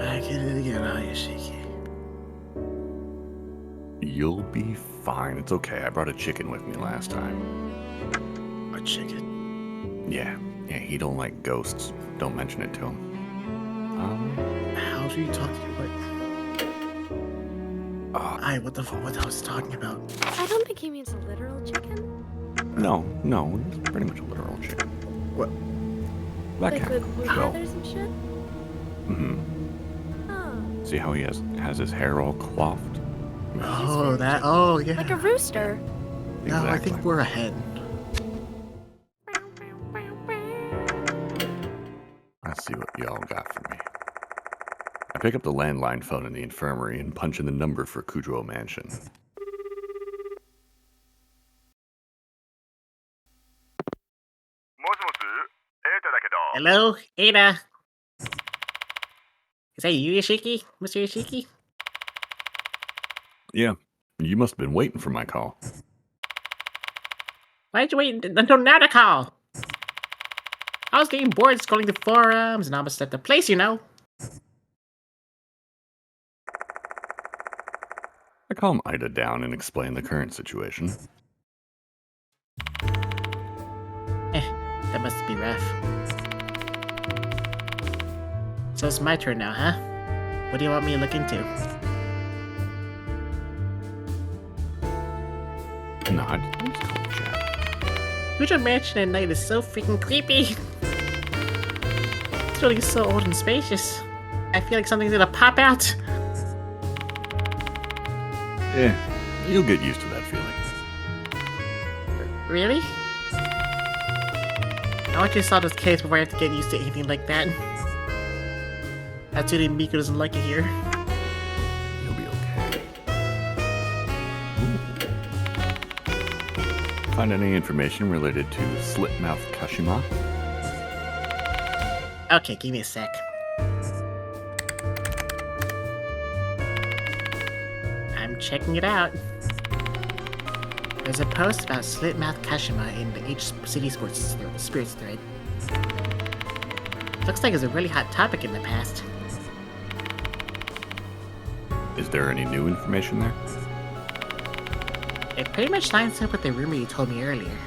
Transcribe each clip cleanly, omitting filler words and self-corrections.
Back at it again, Ayashiki. You'll be fine. It's okay. I brought a chicken with me last time. A chicken? Yeah, he don't like ghosts. Don't mention it to him. How are you talking about? What the fuck? What I was talking about? I don't think he means a literal chicken. No, it's pretty much a literal chicken. What? That Like kind with of feathers and shit? Mm-hmm. Oh. See how he has his hair all coiffed? Oh, that. Oh, yeah. Like a rooster. No, I think we're ahead. Let's see what y'all got for me. I pick up the landline phone in the infirmary and punch in the number for Kudrow Mansion. Hello, Ada. Is that you, Yoshiki? Mr. Yoshiki? Yeah, you must have been waiting for my call. Why'd you wait until now to call? I was getting bored scrolling the forums and almost left the place, you know. I calm Ida down and explain the current situation. That must be rough. So it's my turn now, huh? What do you want me to look into? No, I just call the chat. Kudrow Mansion at night is so freaking creepy. It's really so old and spacious. I feel like something's gonna pop out. Yeah, you'll get used to that feeling. Really? I want you to solve this case before I have to get used to anything like that. That's really Miko doesn't like it here. You'll be okay. Ooh. Find any information related to Slit-Mouthed Kashima? Okay, give me a sec. I'm checking it out. There's a post about Slit-Mouthed Kashima in the H City Spirits thread. Looks like it's a really hot topic in the past. Is there any new information there? It pretty much lines up with the rumor you told me earlier.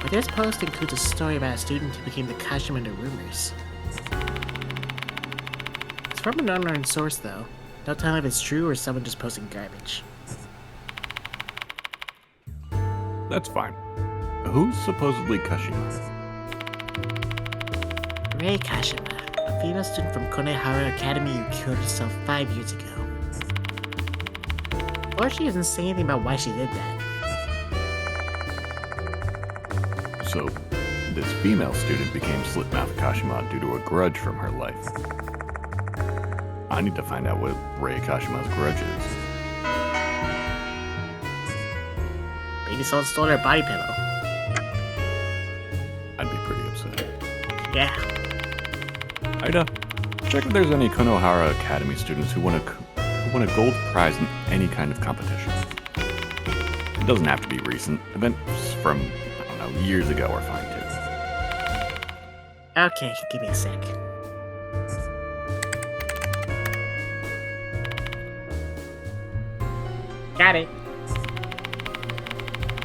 But this post includes a story about a student who became the Kashima in the rumors. It's from an unknown source though. No telling if it's true or someone just posting garbage. That's fine. Who's supposedly Kashima? Rei Kashima, a female student from Konehara Academy who killed herself 5 years ago. Or she doesn't say anything about why she did that. So, this female student became Slit-Mouthed Kashima due to a grudge from her life. I need to find out what Rei Kashima's grudge is. Maybe someone stole her body pillow. I'd be pretty upset. Yeah. Ida, check if there's any Konohara Academy students who won a gold prize in any kind of competition. It doesn't have to be recent. Events from, I don't know, years ago are fine too. Okay, give me a sec. Got it.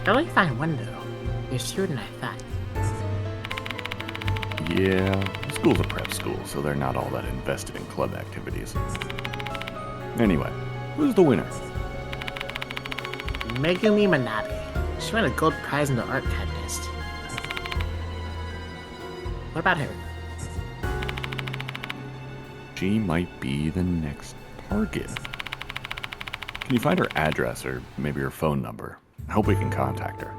I only find one though. There's fewer than I thought. Yeah, the school's a prep school, so they're not all that invested in club activities. Anyway, who's the winner? Megumi Manabe. She won a gold prize in the art contest. What about her? She might be the next target. Can you find her address or maybe her phone number? I hope we can contact her.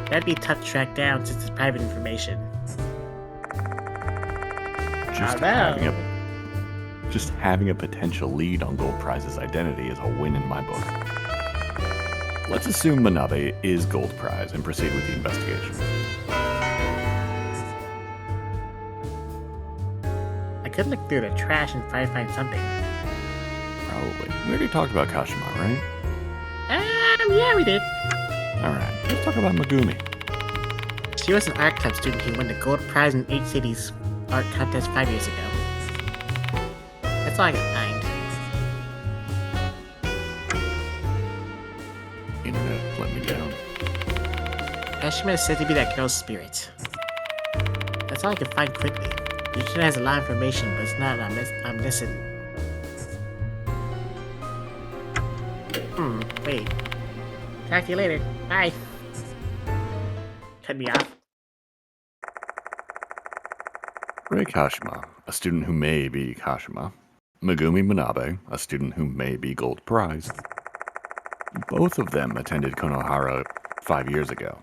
That'd be tough to track down since it's private information. Just having a potential lead on Gold Prize's identity is a win in my book. Let's assume Manabe is Gold Prize and proceed with the investigation. I could look through the trash and try to find something. Probably. We already talked about Kashima, right? Yeah, we did. Alright, let's talk about Megumi. She was an art club student who won the gold prize in 8 cities art contest 5 years ago. That's all I can find. Internet let me down. Kashima is said to be that girl's spirit. That's all I can find quickly. Usually has a lot of information, but it's not omniscient. Wait. Talk to you later. Bye. Cut me off. Ray Kashima, a student who may be Kashima. Megumi Manabe, a student who may be gold prize. Both of them attended Konohara 5 years ago.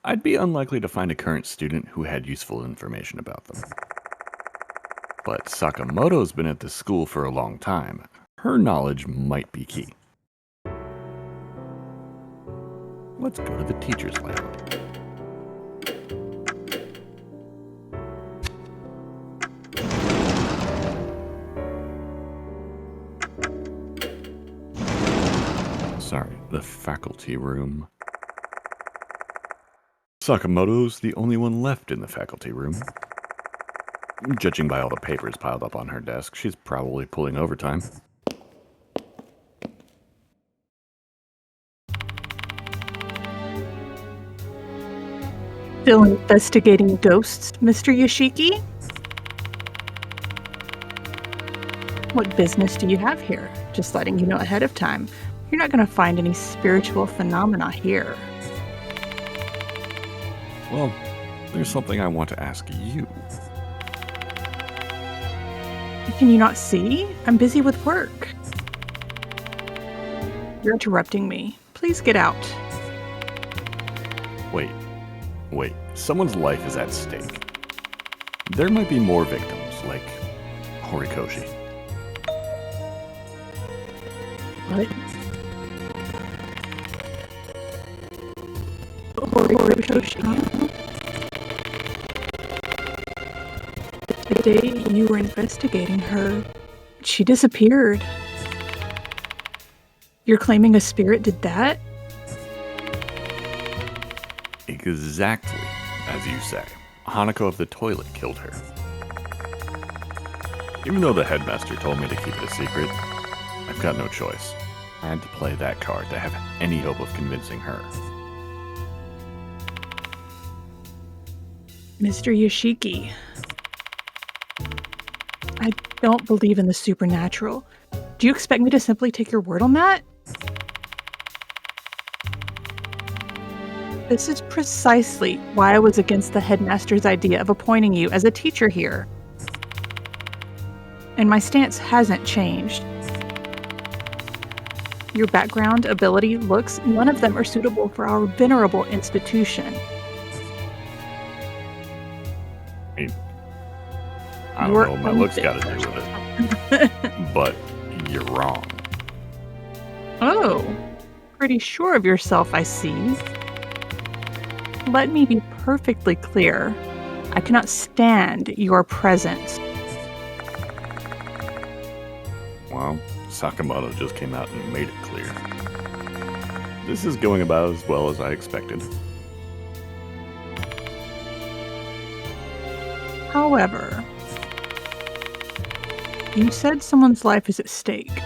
I'd be unlikely to find a current student who had useful information about them. But Sakamoto's been at this school for a long time. Her knowledge might be key. Let's go to the teacher's lounge. Sorry, the faculty room. Sakamoto's the only one left in the faculty room. Judging by all the papers piled up on her desk, she's probably pulling overtime. Still investigating ghosts, Mr. Yoshiki? What business do you have here? Just letting you know ahead of time. You're not going to find any spiritual phenomena here. Well, there's something I want to ask you. Can you not see? I'm busy with work. You're interrupting me. Please get out. Wait. Someone's life is at stake. There might be more victims, like Horikoshi. What? Horikoshi? The day you were investigating her, she disappeared. You're claiming a spirit did that? Exactly, as you say. Hanako of the toilet killed her. Even though the headmaster told me to keep it a secret, I've got no choice. I had to play that card to have any hope of convincing her. Mr. Yoshiki, I don't believe in the supernatural. Do you expect me to simply take your word on that? This is precisely why I was against the headmaster's idea of appointing you as a teacher here. And my stance hasn't changed. Your background, ability, looks, none of them are suitable for our venerable institution. I don't know what my looks got to do with it. But you're wrong. Oh, pretty sure of yourself, I see. Let me be perfectly clear. I cannot stand your presence. Well, Sakamato just came out and made it clear. This is going about as well as I expected. However, you said someone's life is at stake,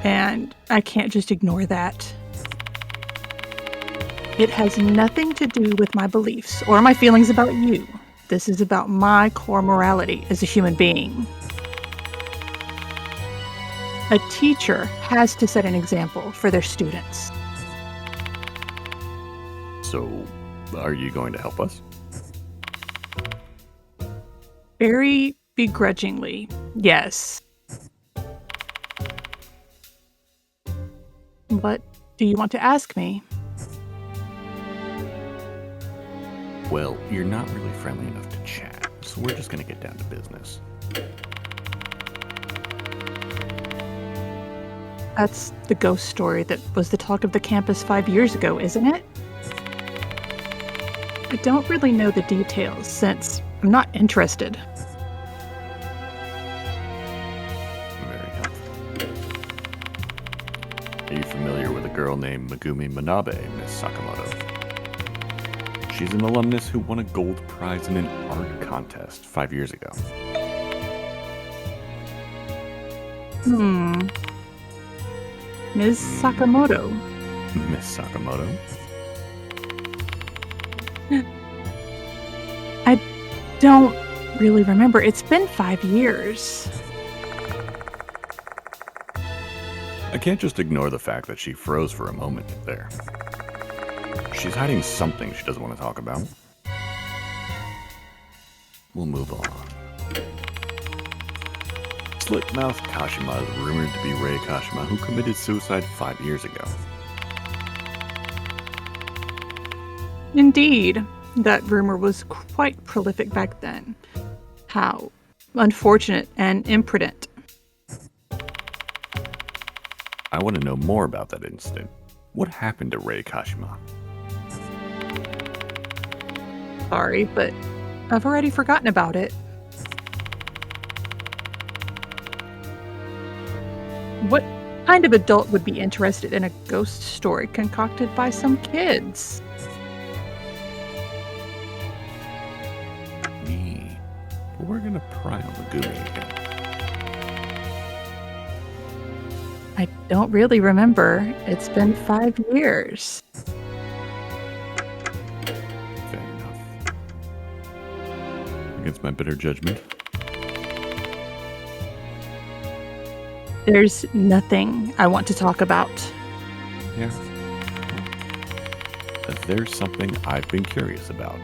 and I can't just ignore that. It has nothing to do with my beliefs or my feelings about you. This is about my core morality as a human being. A teacher has to set an example for their students. So, are you going to help us? Very begrudgingly, yes. What do you want to ask me? Well, you're not really friendly enough to chat, so we're just going to get down to business. That's the ghost story that was the talk of the campus 5 years ago, isn't it? I don't really know the details since I'm not interested. Very helpful. Are you familiar with a girl named Megumi Manabe, Miss Sakamato? She's an alumnus who won a gold prize in an art contest 5 years ago. Ms. Sakamoto. Miss Sakamato? I don't really remember. It's been 5 years. I can't just ignore the fact that she froze for a moment there. She's hiding something she doesn't want to talk about. We'll move on. Slit-Mouthed Kashima is rumored to be Rei Kashima, who committed suicide 5 years ago. Indeed, that rumor was quite prolific back then. How unfortunate and imprudent. I want to know more about that incident. What happened to Rei Kashima? Sorry, but I've already forgotten about it. What kind of adult would be interested in a ghost story concocted by some kids? Me. But we're gonna pry on the Gumi again. I don't really remember. It's been 5 years. Fair enough. Against my better judgment. There's nothing I want to talk about. Yeah. There's something I've been curious about.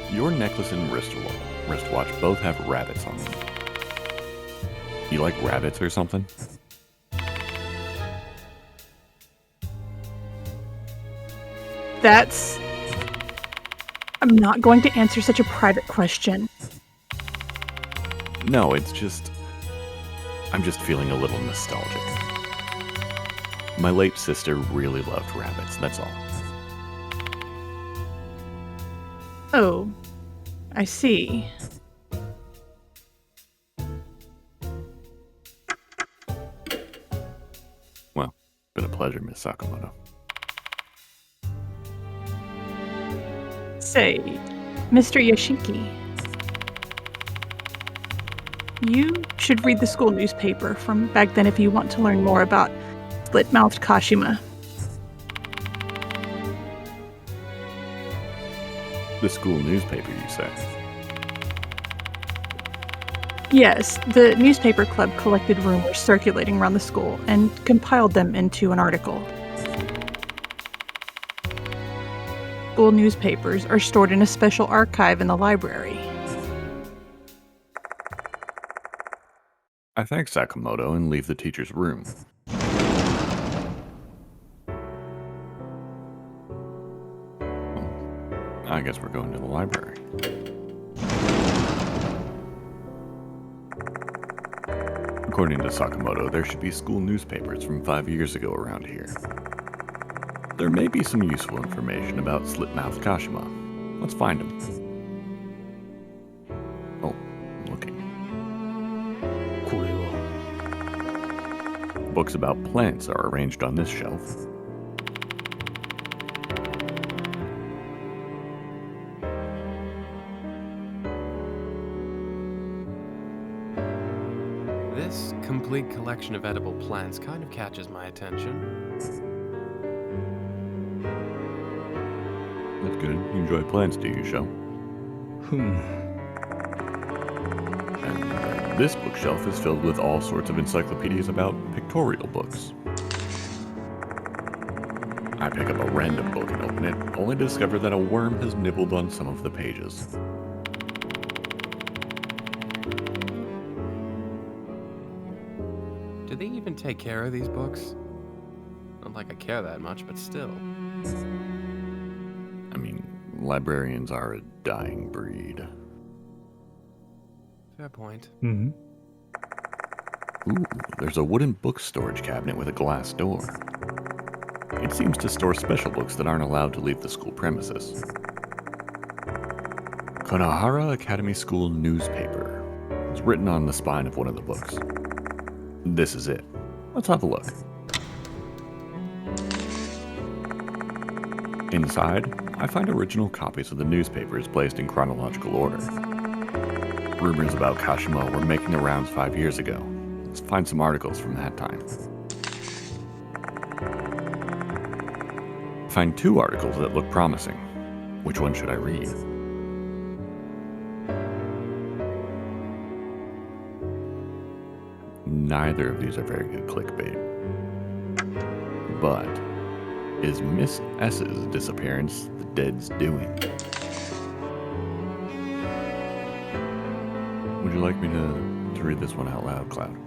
Your necklace and wristwatch both have rabbits on them. You like rabbits or something? I'm not going to answer such a private question. No, it's just... I'm just feeling a little nostalgic. My late sister really loved rabbits, that's all. Oh, I see. Well, been a pleasure, Miss Sakamato. Say, Mr. Yoshiki, you should read the school newspaper from back then if you want to learn more about Slit-Mouthed Kashima. The school newspaper, you say? Yes, the newspaper club collected rumors circulating around the school and compiled them into an article. School newspapers are stored in a special archive in the library. I thank Sakamoto and leave the teacher's room. I guess we're going to the library. According to Sakamoto, there should be school newspapers from 5 years ago around here. There may be some useful information about Slit-Mouthed Kashima. Let's find him. Oh, I'm looking. Books about plants are arranged on this shelf. This complete collection of edible plants kind of catches my attention. That's good. You enjoy plants, do you, Shou? And this bookshelf is filled with all sorts of encyclopedias about pictorial books. I pick up a random book and open it, only to discover that a worm has nibbled on some of the pages. Do they even take care of these books? Not like I care that much, but still. I mean, librarians are a dying breed. Fair point. Ooh, there's a wooden book storage cabinet with a glass door. It seems to store special books that aren't allowed to leave the school premises. Konohara Academy School newspaper. It's written on the spine of one of the books. This is it. Let's have a look. Inside, I find original copies of the newspapers placed in chronological order. Rumors about Kashima were making the rounds 5 years ago. Let's find some articles from that time. Find 2 articles that look promising. Which one should I read? Neither of these are very good clickbait. But is Miss S's disappearance the dead's doing? Would you like me to read this one out loud, Cloud?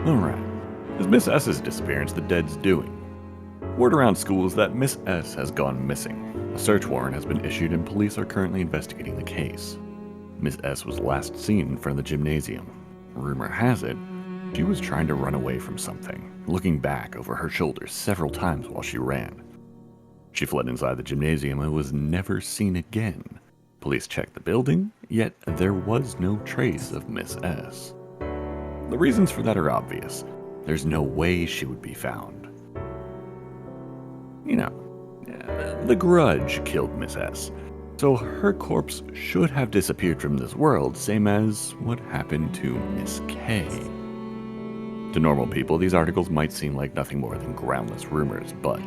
Alright. Is Miss S's disappearance the dead's doing? Word around school is that Miss S has gone missing. A search warrant has been issued and police are currently investigating the case. Miss S was last seen in front of the gymnasium. Rumor has it, she was trying to run away from something, looking back over her shoulder several times while she ran. She fled inside the gymnasium and was never seen again. Police checked the building, yet there was no trace of Miss S. The reasons for that are obvious. There's no way she would be found. You know, the Grudge killed Miss S, so her corpse should have disappeared from this world, same as what happened to Miss K. To normal people, these articles might seem like nothing more than groundless rumors, but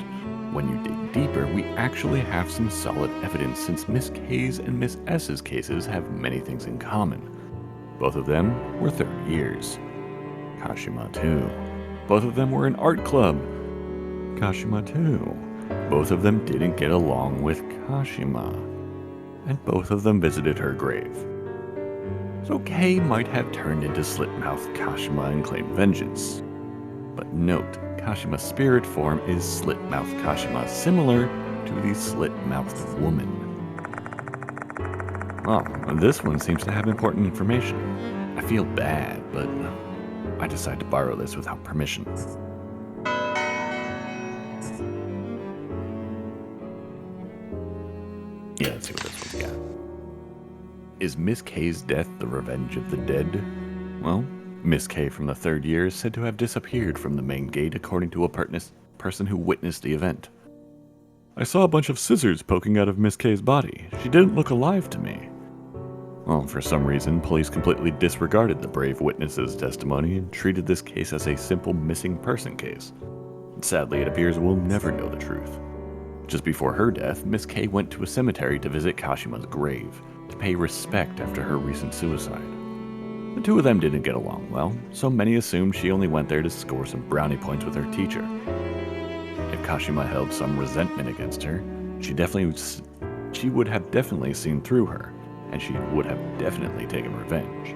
when you dig deeper, we actually have some solid evidence since Miss K's and Miss S's cases have many things in common. Both of them were third years. Kashima too. Both of them were in art club. Kashima too. Both of them didn't get along with Kashima. And both of them visited her grave. So K might have turned into Slit-Mouthed Kashima and claimed vengeance. But note, Kashima's spirit form is Slit-Mouthed Kashima, similar to the Slit-Mouthed woman. Well, this one seems to have important information. I feel bad, but I decide to borrow this without permission. Yeah, let's see what this one's got. Is Miss K's death the revenge of the dead? Well, Miss K from the third year is said to have disappeared from the main gate according to a person who witnessed the event. I saw a bunch of scissors poking out of Miss K's body. She didn't look alive to me. Well, for some reason, police completely disregarded the brave witness's testimony and treated this case as a simple missing person case. Sadly, it appears we'll never know the truth. Just before her death, Miss K went to a cemetery to visit Kashima's grave, to pay respect after her recent suicide. The two of them didn't get along well, so many assumed she only went there to score some brownie points with her teacher. If Kashima held some resentment against her, she would have definitely seen through her, and she would have definitely taken revenge.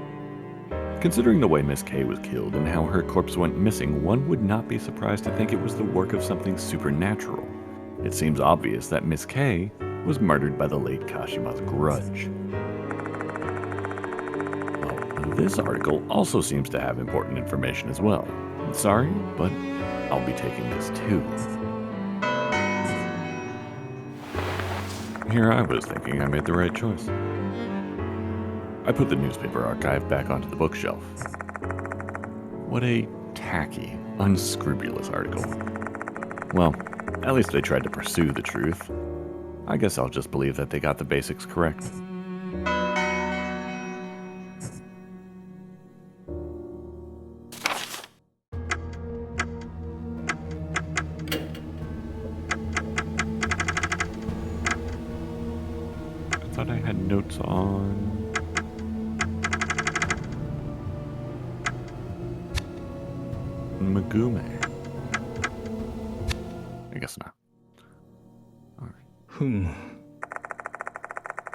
Considering the way Miss K was killed and how her corpse went missing, one would not be surprised to think it was the work of something supernatural. It seems obvious that Miss K was murdered by the late Kashima's grudge. Well, this article also seems to have important information as well. Sorry, but I'll be taking this too. Here I was thinking I made the right choice. I put the newspaper archive back onto the bookshelf. What a tacky, unscrupulous article. Well, at least they tried to pursue the truth. I guess I'll just believe that they got the basics correct. I thought I had notes on... Magume. I guess not. This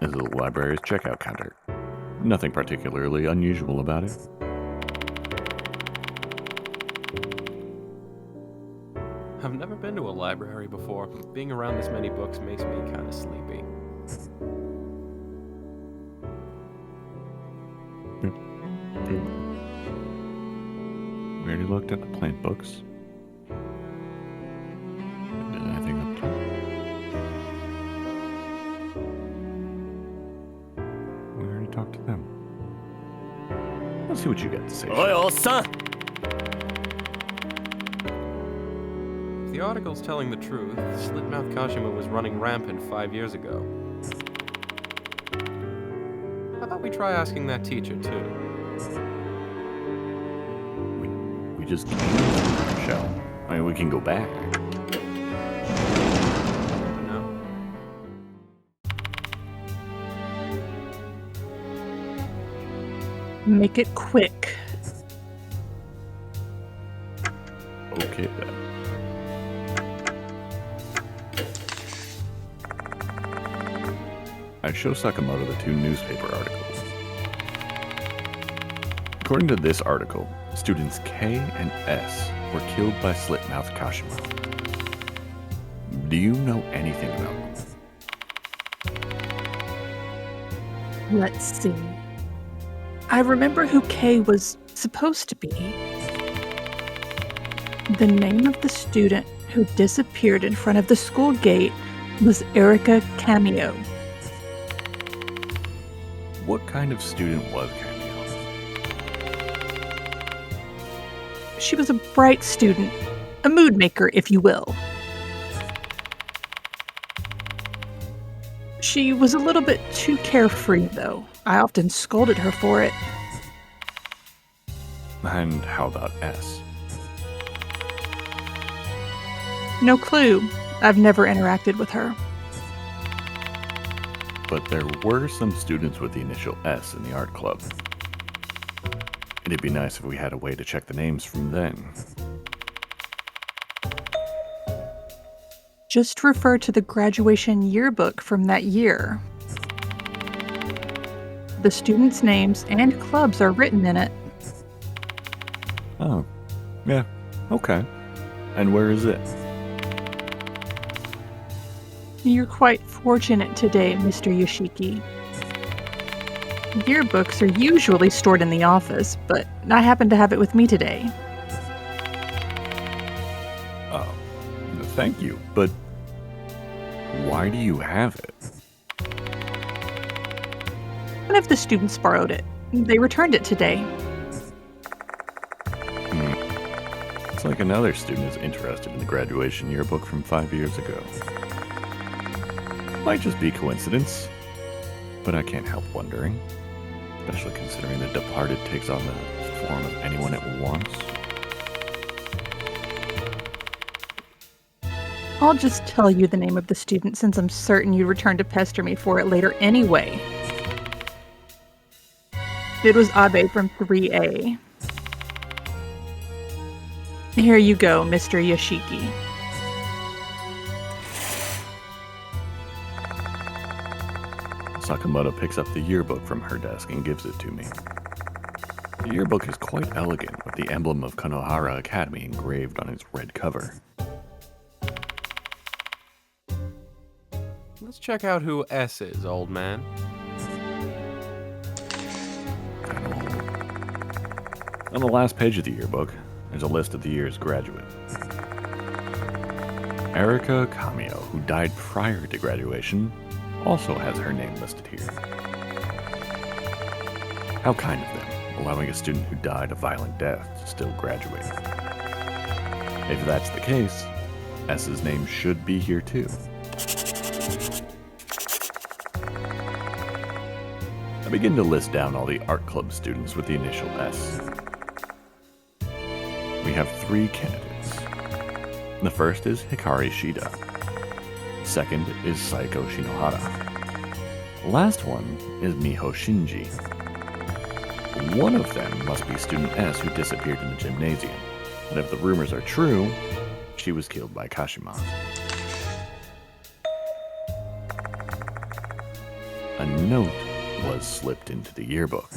is the library's checkout counter. Nothing particularly unusual about it. I've never been to a library before. Being around this many books makes me kind of sleepy. We already looked at the plant books. Did anything up top? We already talked to them. Let's see what you got to say. If the article's telling the truth, Slit-Mouthed Kashima was running rampant 5 years ago. How about we try asking that teacher, too? We just can't, Shou. I mean, we can go back. No. Make it quick. Okay, then. I show Sakamato the 2 newspaper articles. According to this article, students K and S were killed by Slit-Mouthed Kashima. Do you know anything about them? Let's see. I remember who K was supposed to be. The name of the student who disappeared in front of the school gate was Erika Cameo. What kind of student was Cameo? She was a bright student, a mood maker, if you will. She was a little bit too carefree, though. I often scolded her for it. And how about S? No clue. I've never interacted with her. But there were some students with the initial S in the art club. It'd be nice if we had a way to check the names from then. Just refer to the graduation yearbook from that year. The students' names and clubs are written in it. Oh, yeah, okay. And where is it? You're quite fortunate today, Mr. Yoshiki. Yearbooks are usually stored in the office, but I happen to have it with me today. Oh, thank you, but why do you have it? One of the students borrowed it. They returned it today. It's like another student is interested in the graduation yearbook from 5 years ago. Might just be coincidence, but I can't help wondering, especially considering the departed takes on the form of anyone it wants. I'll just tell you the name of the student since I'm certain you'd return to pester me for it later anyway. It was Abe from 3A. Here you go, Mr. Yoshiki. Sakamato picks up the yearbook from her desk and gives it to me. The yearbook is quite elegant, with the emblem of Konohara Academy engraved on its red cover. Let's check out who S is, old man. On the last page of the yearbook, there's a list of the year's graduate. Erika Cameo, who died prior to graduation, also has her name listed here. How kind of them, allowing a student who died a violent death to still graduate. If that's the case, S's name should be here too. I begin to list down all the art club students with the initial S. We have 3 candidates. The first is Hikari Shida. Second is Saiko Shinohara. Last one is Miho Shinji. One of them must be student S who disappeared in the gymnasium, and if the rumors are true, she was killed by Kashima. A note was slipped into the yearbook.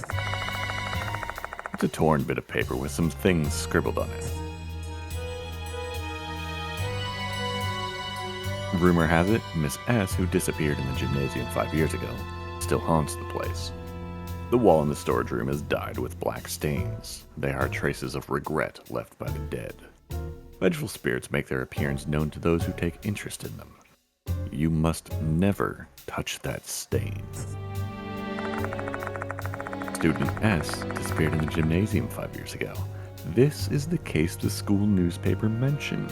It's a torn bit of paper with some things scribbled on it. Rumor has it, Miss S, who disappeared in the gymnasium 5 years ago, still haunts the place. The wall in the storage room is dyed with black stains. They are traces of regret left by the dead. Vengeful spirits make their appearance known to those who take interest in them. You must never touch that stain. Student S disappeared in the gymnasium 5 years ago. This is the case the school newspaper mentioned.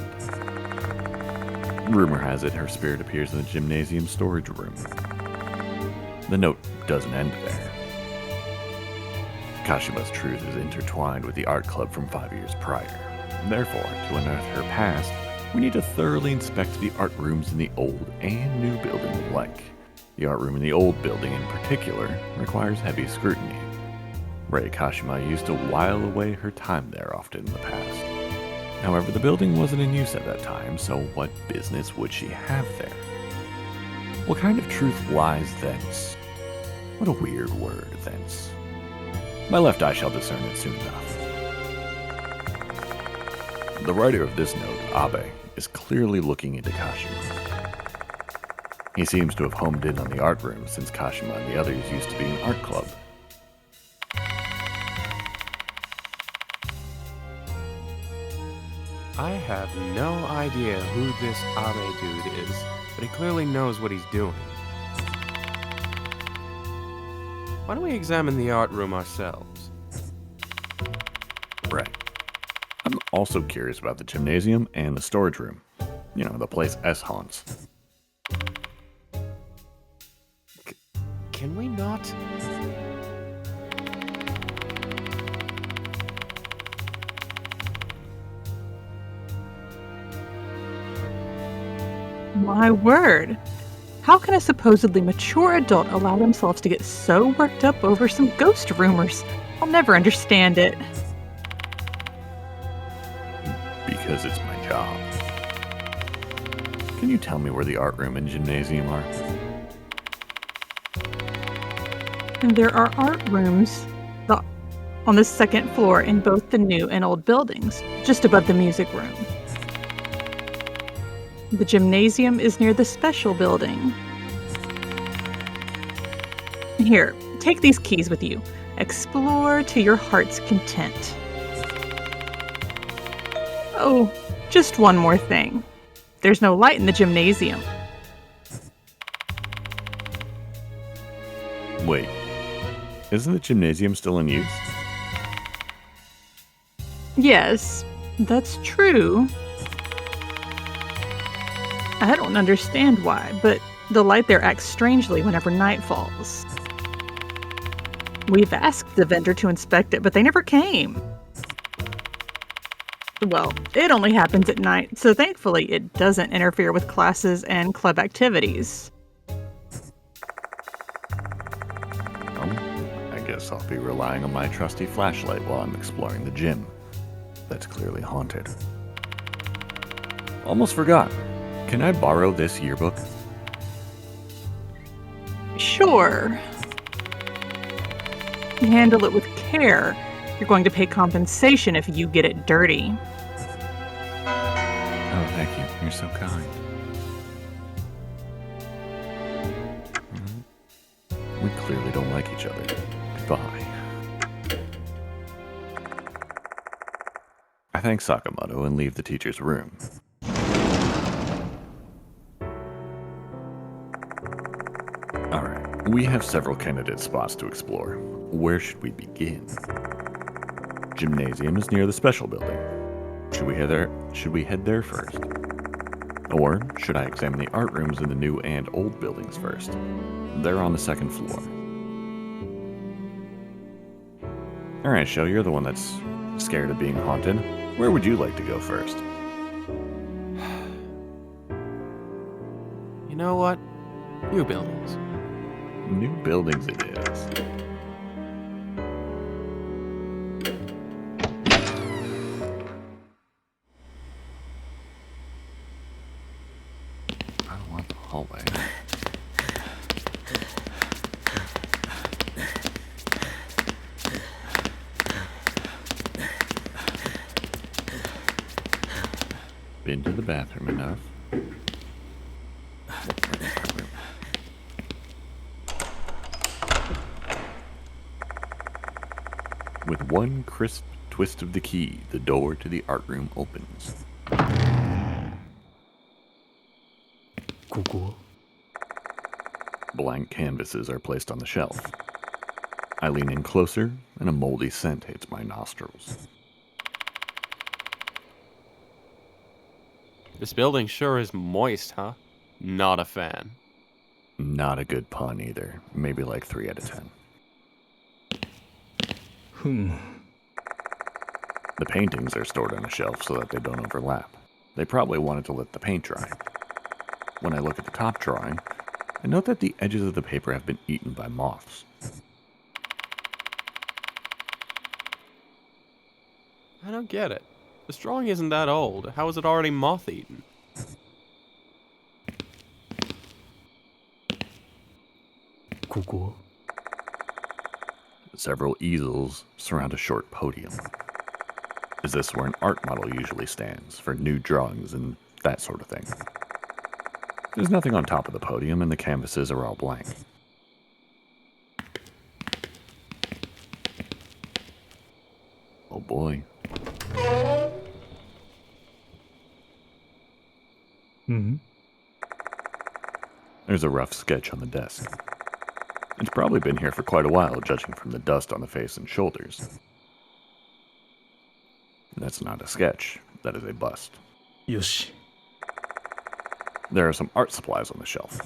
Rumor has it her spirit appears in the gymnasium storage room. The note doesn't end there. Kashima's truth is intertwined with the art club from 5 years prior. Therefore, to unearth her past, we need to thoroughly inspect the art rooms in the old and new building alike. The art room in the old building in particular requires heavy scrutiny. Rei Kashima used to while away her time there often in the past. However, the building wasn't in use at that time, so what business would she have there? What kind of truth lies thence? What a weird word, thence. My left eye shall discern it soon enough. The writer of this note, Abe, is clearly looking into Kashima. He seems to have homed in on the art room since Kashima and the others used to be an art club. I have no idea who this Abe dude is, but he clearly knows what he's doing. Why don't we examine the art room ourselves? Right. I'm also curious about the gymnasium and the storage room. You know, the place S haunts. Can we not? My word. How can a supposedly mature adult allow themselves to get so worked up over some ghost rumors? I'll never understand it. Because it's my job. Can you tell me where the art room and gymnasium are? And there are art rooms on the second floor in both the new and old buildings, just above the music room. The gymnasium is near the special building. Here, take these keys with you. Explore to your heart's content. Oh, just one more thing. There's no light in the gymnasium. Wait, isn't the gymnasium still in use? Yes, that's true. I don't understand why, but the light there acts strangely whenever night falls. We've asked the vendor to inspect it, but they never came. Well, it only happens at night, so thankfully it doesn't interfere with classes and club activities. I guess I'll be relying on my trusty flashlight while I'm exploring the gym. That's clearly haunted. Almost forgot. Can I borrow this yearbook? Sure. Handle it with care. You're going to pay compensation if you get it dirty. Oh, thank you. You're so kind. We clearly don't like each other. Goodbye. I thank Sakamato and leave the teacher's room. Alright, we have several candidate spots to explore. Where should we begin? Gymnasium is near the special building. Should we head there first? Or should I examine the art rooms in the new and old buildings first? They're on the second floor. Alright, Shou, you're the one that's scared of being haunted. Where would you like to go first? You know what? New buildings. New buildings it is. I don't want the hallway. Been to the bathroom enough. With one crisp twist of the key, the door to the art room opens. Google. Blank canvases are placed on the shelf. I lean in closer, and a moldy scent hits my nostrils. This building sure is moist, huh? Not a fan. Not a good pun either. Maybe like 3 out of 10. The paintings are stored on a shelf so that they don't overlap. They probably wanted to let the paint dry. When I look at the top drawing, I note that the edges of the paper have been eaten by moths. I don't get it. This drawing isn't that old. How is it already moth-eaten? Several easels surround a short podium. Is this where an art model usually stands for new drawings and that sort of thing? There's nothing on top of the podium and the canvases are all blank. Oh boy. There's a rough sketch on the desk. It's probably been here for quite a while, judging from the dust on the face and shoulders. That's not a sketch, that is a bust. Yoshi. There are some art supplies on the shelf.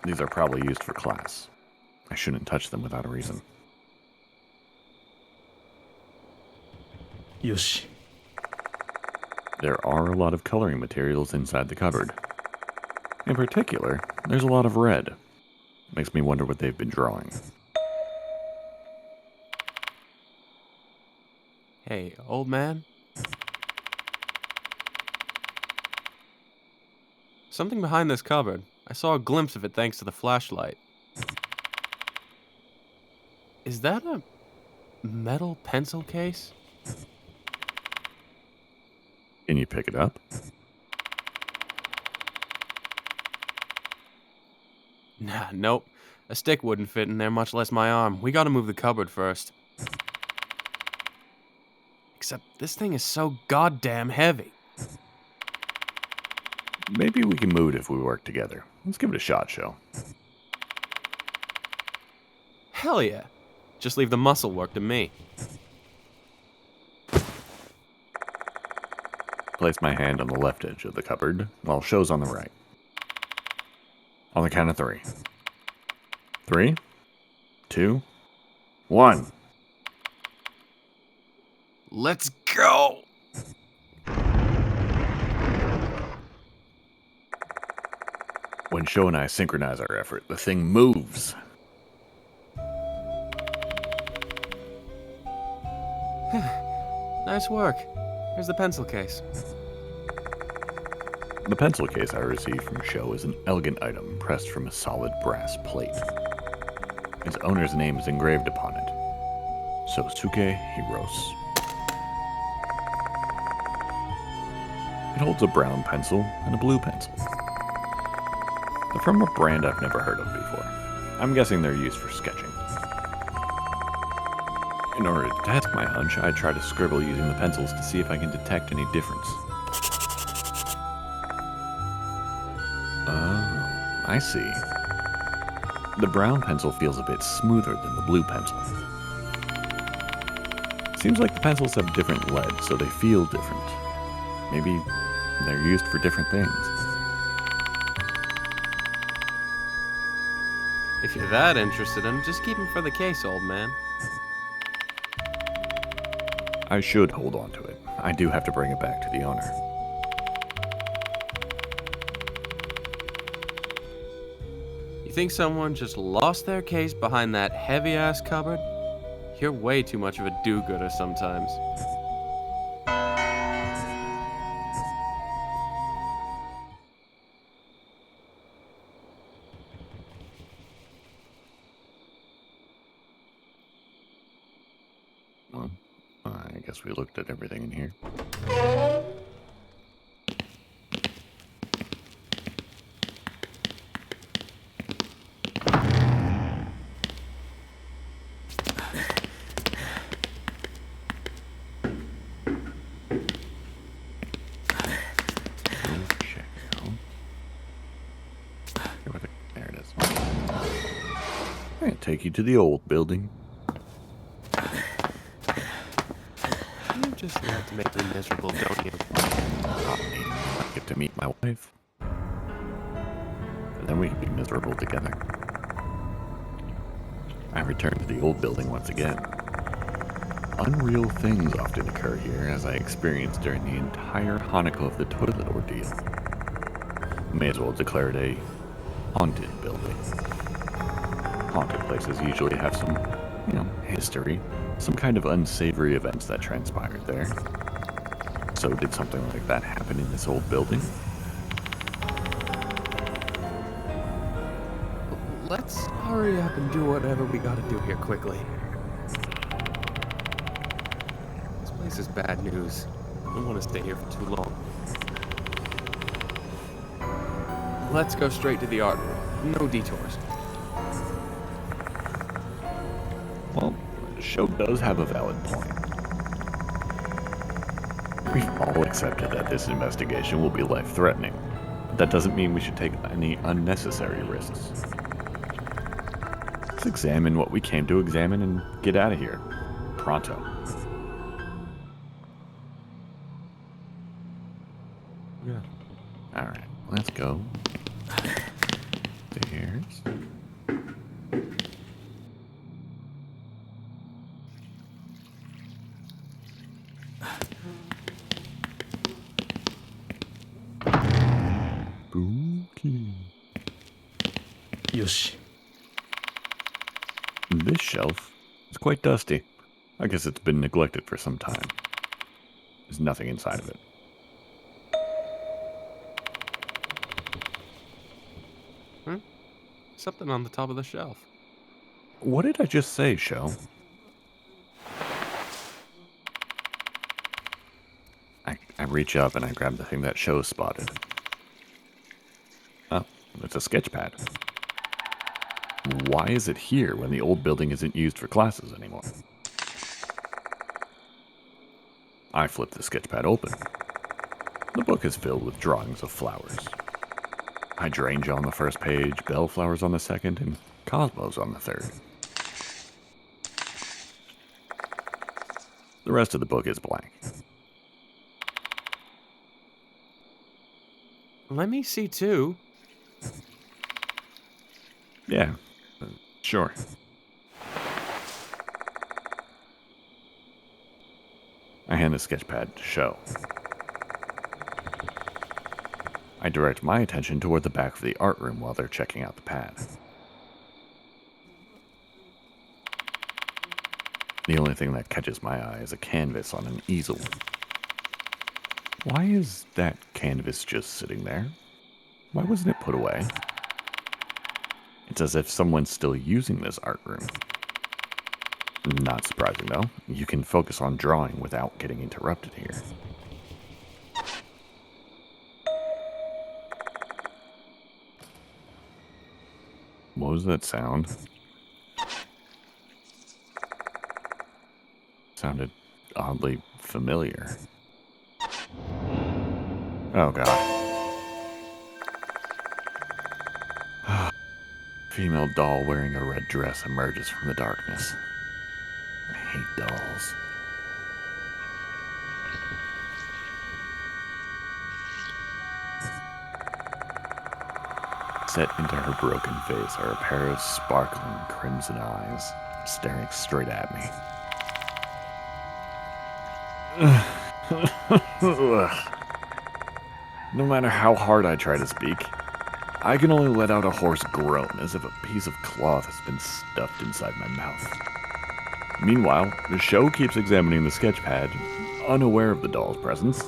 These are probably used for class. I shouldn't touch them without a reason. Yoshi. There are a lot of coloring materials inside the cupboard. In particular, there's a lot of red. Makes me wonder what they've been drawing. Hey, old man? Something behind this cupboard. I saw a glimpse of it thanks to the flashlight. Is that a metal pencil case? Can you pick it up? Nah, nope. A stick wouldn't fit in there, much less my arm. We gotta move the cupboard first. Except this thing is so goddamn heavy. Maybe we can move it if we work together. Let's give it a shot, Shou. Hell yeah. Just leave the muscle work to me. Place my hand on the left edge of the cupboard, while Shou's on the right. On the count of 3. 3, 2, 1. Let's go! When Shou and I synchronize our effort, the thing moves. Nice work. Here's the pencil case. The pencil case I received from Shou is an elegant item pressed from a solid brass plate. Its owner's name is engraved upon it. Sosuke Hiroshi. It holds a brown pencil and a blue pencil. They're from a brand I've never heard of before. I'm guessing they're used for sketching. In order to test my hunch, I try to scribble using the pencils to see if I can detect any difference. Oh, I see. The brown pencil feels a bit smoother than the blue pencil. Seems like the pencils have different lead, so they feel different. Maybe they're used for different things. If you're that interested in, just keep him for the case, old man. I should hold on to it. I do have to bring it back to the owner. You think someone just lost their case behind that heavy-ass cupboard? You're way too much of a do-gooder sometimes. Well, I guess we looked at everything in here. There it is. I'm gonna take you to the old building. You just like to make me miserable, don't you? get to meet my wife. And then we can be miserable together. I return to the old building once again. Unreal things often occur here, as I experienced during the entire Hanukkah of the toilet ordeal. May as well declare it a haunted building. Haunted places usually have some, history, some kind of unsavory events that transpired there. So did something like that happen in this old building? Let's hurry up and do whatever we gotta do here quickly. This place is bad news. I don't want to stay here for too long. Let's go straight to the art room. No detours. Well, Shou does have a valid point. We've all accepted that this investigation will be life-threatening. That doesn't mean we should take any unnecessary risks. Let's examine what we came to examine and get out of here. Pronto. Yeah. Alright, let's go. Stairs. Spooky. Yoshi. This shelf is quite dusty. I guess it's been neglected for some time. There's nothing inside of it. Something on the top of the shelf. What did I just say, Shou? I reach up and I grab the thing that Shou spotted. Oh, it's a sketch pad. Why is it here when the old building isn't used for classes anymore? I flip the sketch pad open. The book is filled with drawings of flowers. Hydrangea on the first page, bellflowers on the second, and cosmos on the third. The rest of the book is blank. Let me see too. Yeah, sure. I hand the sketch pad to Shou. I direct my attention toward the back of the art room while they're checking out the pad. The only thing that catches my eye is a canvas on an easel. Why is that canvas just sitting there? Why wasn't it put away? It's as if someone's still using this art room. Not surprising though, you can focus on drawing without getting interrupted here. What was that sound? Sounded oddly familiar. Oh god. Female doll wearing a red dress emerges from the darkness. I hate dolls. Set into her broken face are a pair of sparkling crimson eyes, staring straight at me. No matter how hard I try to speak, I can only let out a hoarse groan as if a piece of cloth has been stuffed inside my mouth. Meanwhile, the Shou keeps examining the sketch pad, unaware of the doll's presence.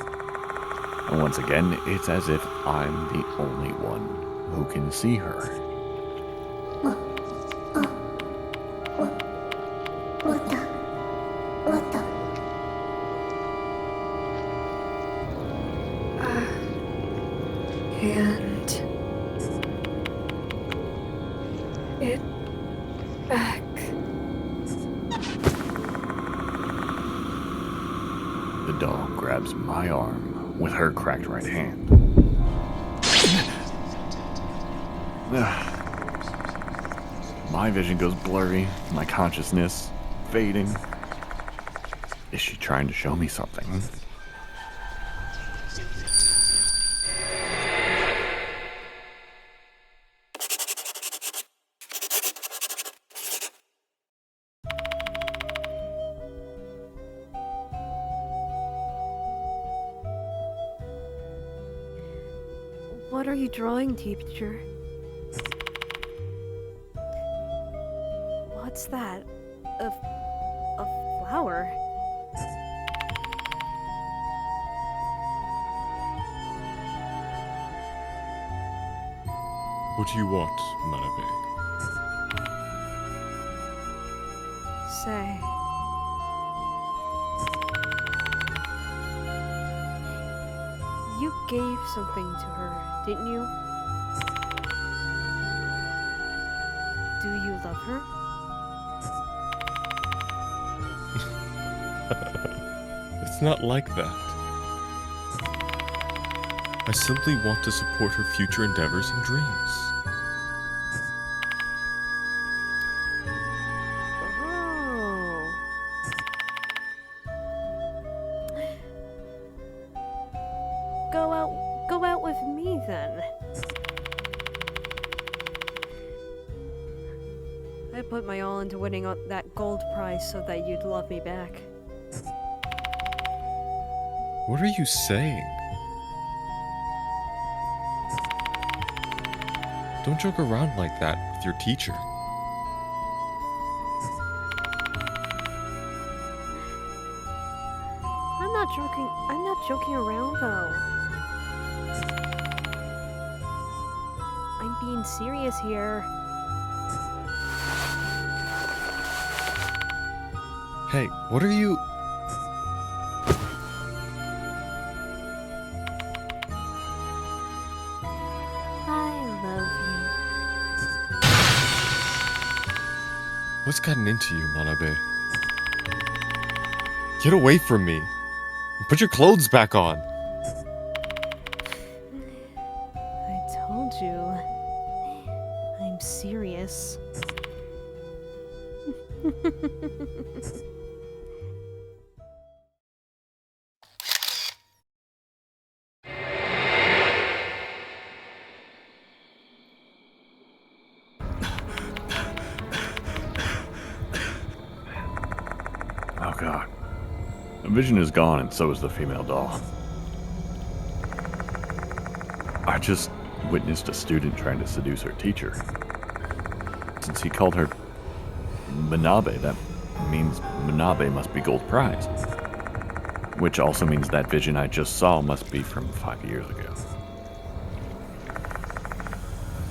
And once again, it's as if I'm the only one who can see her. And it back. The doll grabs my arm with her cracked right hand. My vision goes blurry, my consciousness fading. Is she trying to show me something? What are you drawing, teacher? What's that? A flower? What do you want, Manabe? Say. You gave something to her, didn't you? Do you love her? It's not like that. I simply want to support her future endeavors and dreams. Oh. Go out with me then. I put my all into winning that gold prize so that you'd love me back. What are you saying? Don't joke around like that with your teacher. I'm not joking around though. I'm being serious here. Hey, what are you... What's gotten into you, Manabe? Get away from me. Put your clothes back on. I told you. I'm serious. Oh god. The vision is gone and so is the female doll. I just witnessed a student trying to seduce her teacher. Since he called her Manabe, that means Manabe must be gold prize. Which also means that vision I just saw must be from 5 years ago.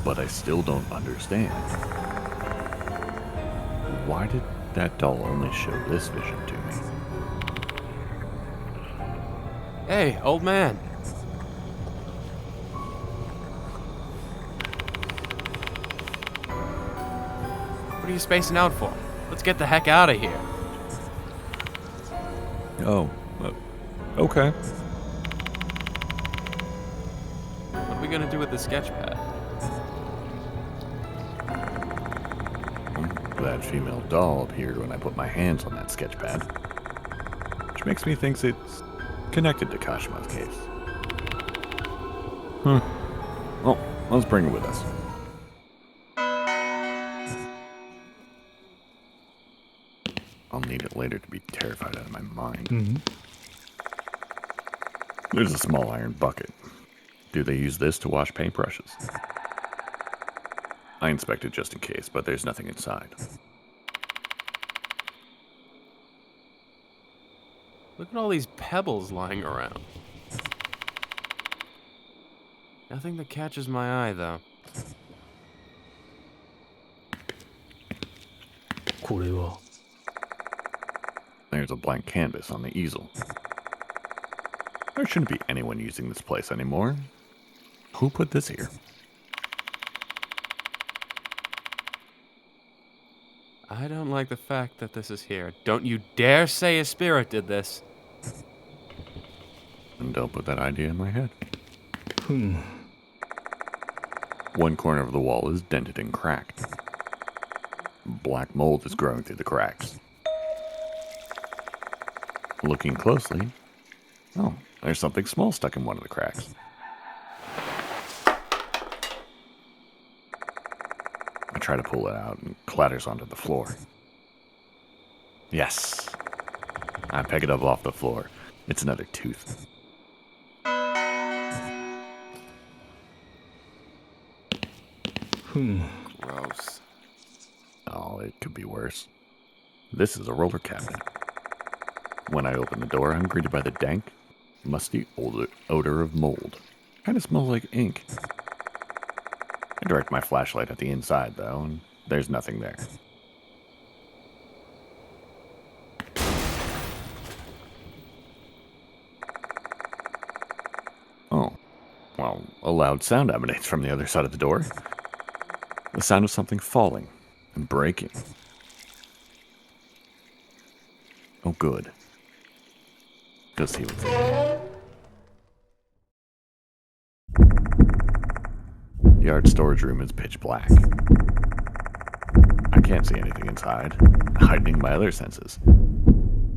But I still don't understand. Why did that doll only show this vision to me? Hey, old man. What are you spacing out for? Let's get the heck out of here. Oh, okay. What are we gonna do with the sketch pad? That female doll appeared when I put my hands on that sketch pad. Which makes me think it's connected to Kashima's case. Well, let's bring it with us. I'll need it later to be terrified out of my mind. There's a small iron bucket. Do they use this to wash paintbrushes? I inspected just in case, but there's nothing inside. Look at all these pebbles lying around. Nothing that catches my eye, though. There's a blank canvas on the easel. There shouldn't be anyone using this place anymore. Who put this here? I don't like the fact that this is here. Don't you dare say a spirit did this. And don't put that idea in my head. One corner of the wall is dented and cracked. Black mold is growing through the cracks. Looking closely, oh, there's something small stuck in one of the cracks. I try to pull it out and clatters onto the floor. Yes. I pick it up off the floor. It's another tooth. Gross. Oh, it could be worse. This is a roller cabinet. When I open the door, I'm greeted by the dank, musty odor of mold. Kind of smells like ink. I direct my flashlight at the inside, though, and there's nothing there. Oh, well, a loud sound emanates from the other side of the door. The sound of something falling and breaking. Oh, good. Go see what's in it. The art storage room is pitch black. I can't see anything inside, heightening my other senses.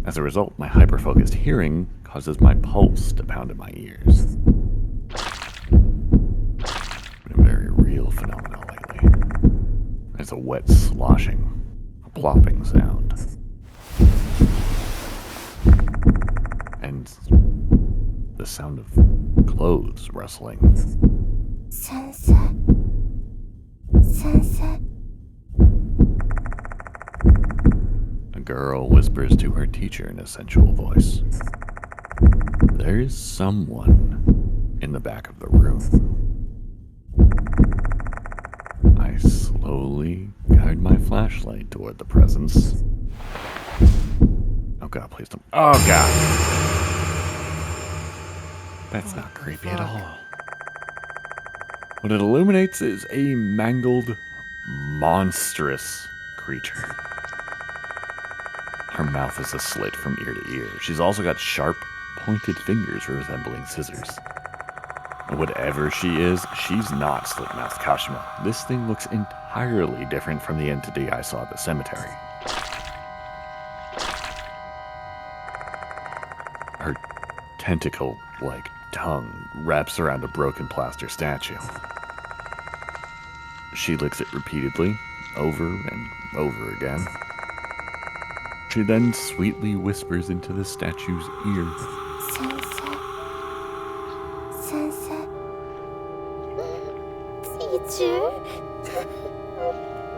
As a result, my hyper-focused hearing causes my pulse to pound in my ears. Been a very real phenomenon lately. It's a wet sloshing, a plopping sound. And the sound of clothes rustling. Sensei. Sensei. A girl whispers to her teacher in a sensual voice. There is someone in the back of the room. I slowly guide my flashlight toward the presence. Oh god, please don't. Oh god! That's not creepy at all. What it illuminates is a mangled, monstrous creature. Her mouth is a slit from ear to ear. She's also got sharp, pointed fingers resembling scissors. And whatever she is, she's not Slit-Mouthed Kashima. This thing looks entirely different from the entity I saw at the cemetery. Her tentacle-like tongue wraps around a broken plaster statue. She licks it repeatedly, over and over again. She then sweetly whispers into the statue's ear. Sensei. Sensei. Teacher.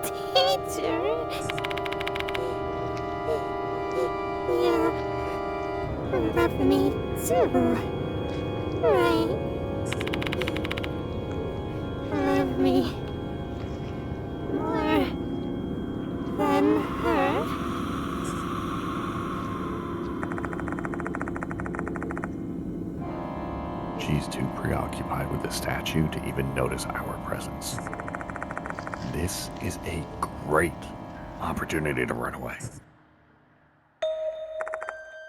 Teacher. You love me too, right? Love me more than her. She's too preoccupied with the statue to even notice our presence. This is a great opportunity to run away.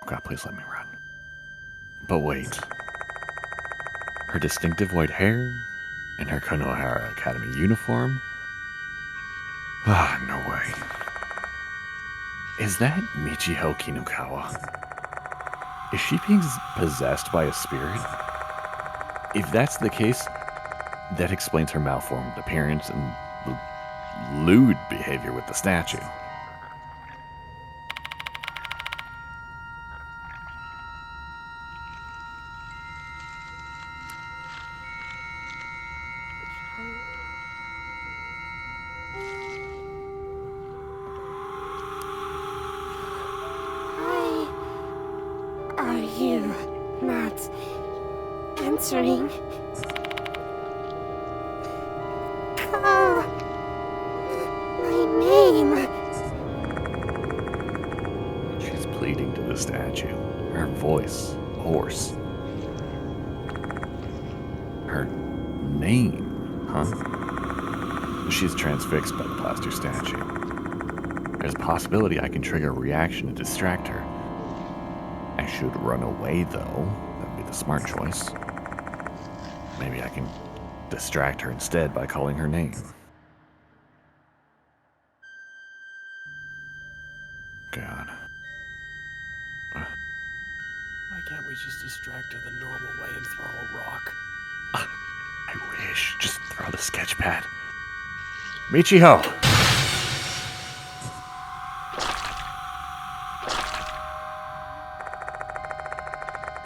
God, please let me run. But wait. Her distinctive white hair and her Konohara Academy uniform? Ah, no way. Is that Michiho Kinukawa? Is she being possessed by a spirit? If that's the case, that explains her malformed appearance and lewd behavior with the statue. Why are you not answering? Call my name. She's pleading to the statue, her voice hoarse. Her name, huh? She's transfixed by the plaster statue. There's a possibility I can trigger a reaction to distract her. I should run away, though. That'd be the smart choice. Maybe I can distract her instead by calling her name. God. Why can't we just distract her the normal way and throw a rock? I wish. Just throw the sketch pad. Michiho!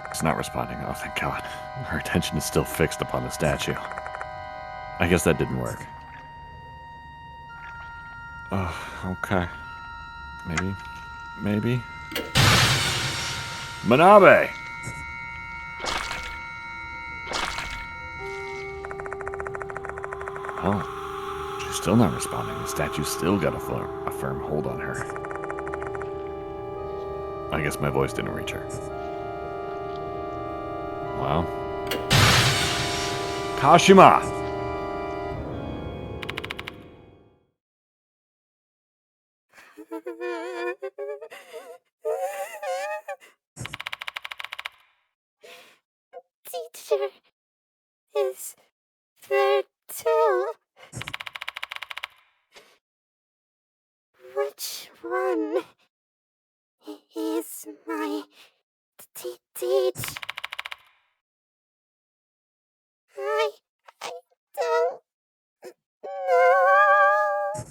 It's not responding. Oh, thank God. Her attention is still fixed upon the statue. I guess that didn't work. Okay. Maybe. Manabe! Oh, she's still not responding. The statue's still got a firm hold on her. I guess my voice didn't reach her. Well. Kashima! Teacher is there too. Which one is my teach? I don't know.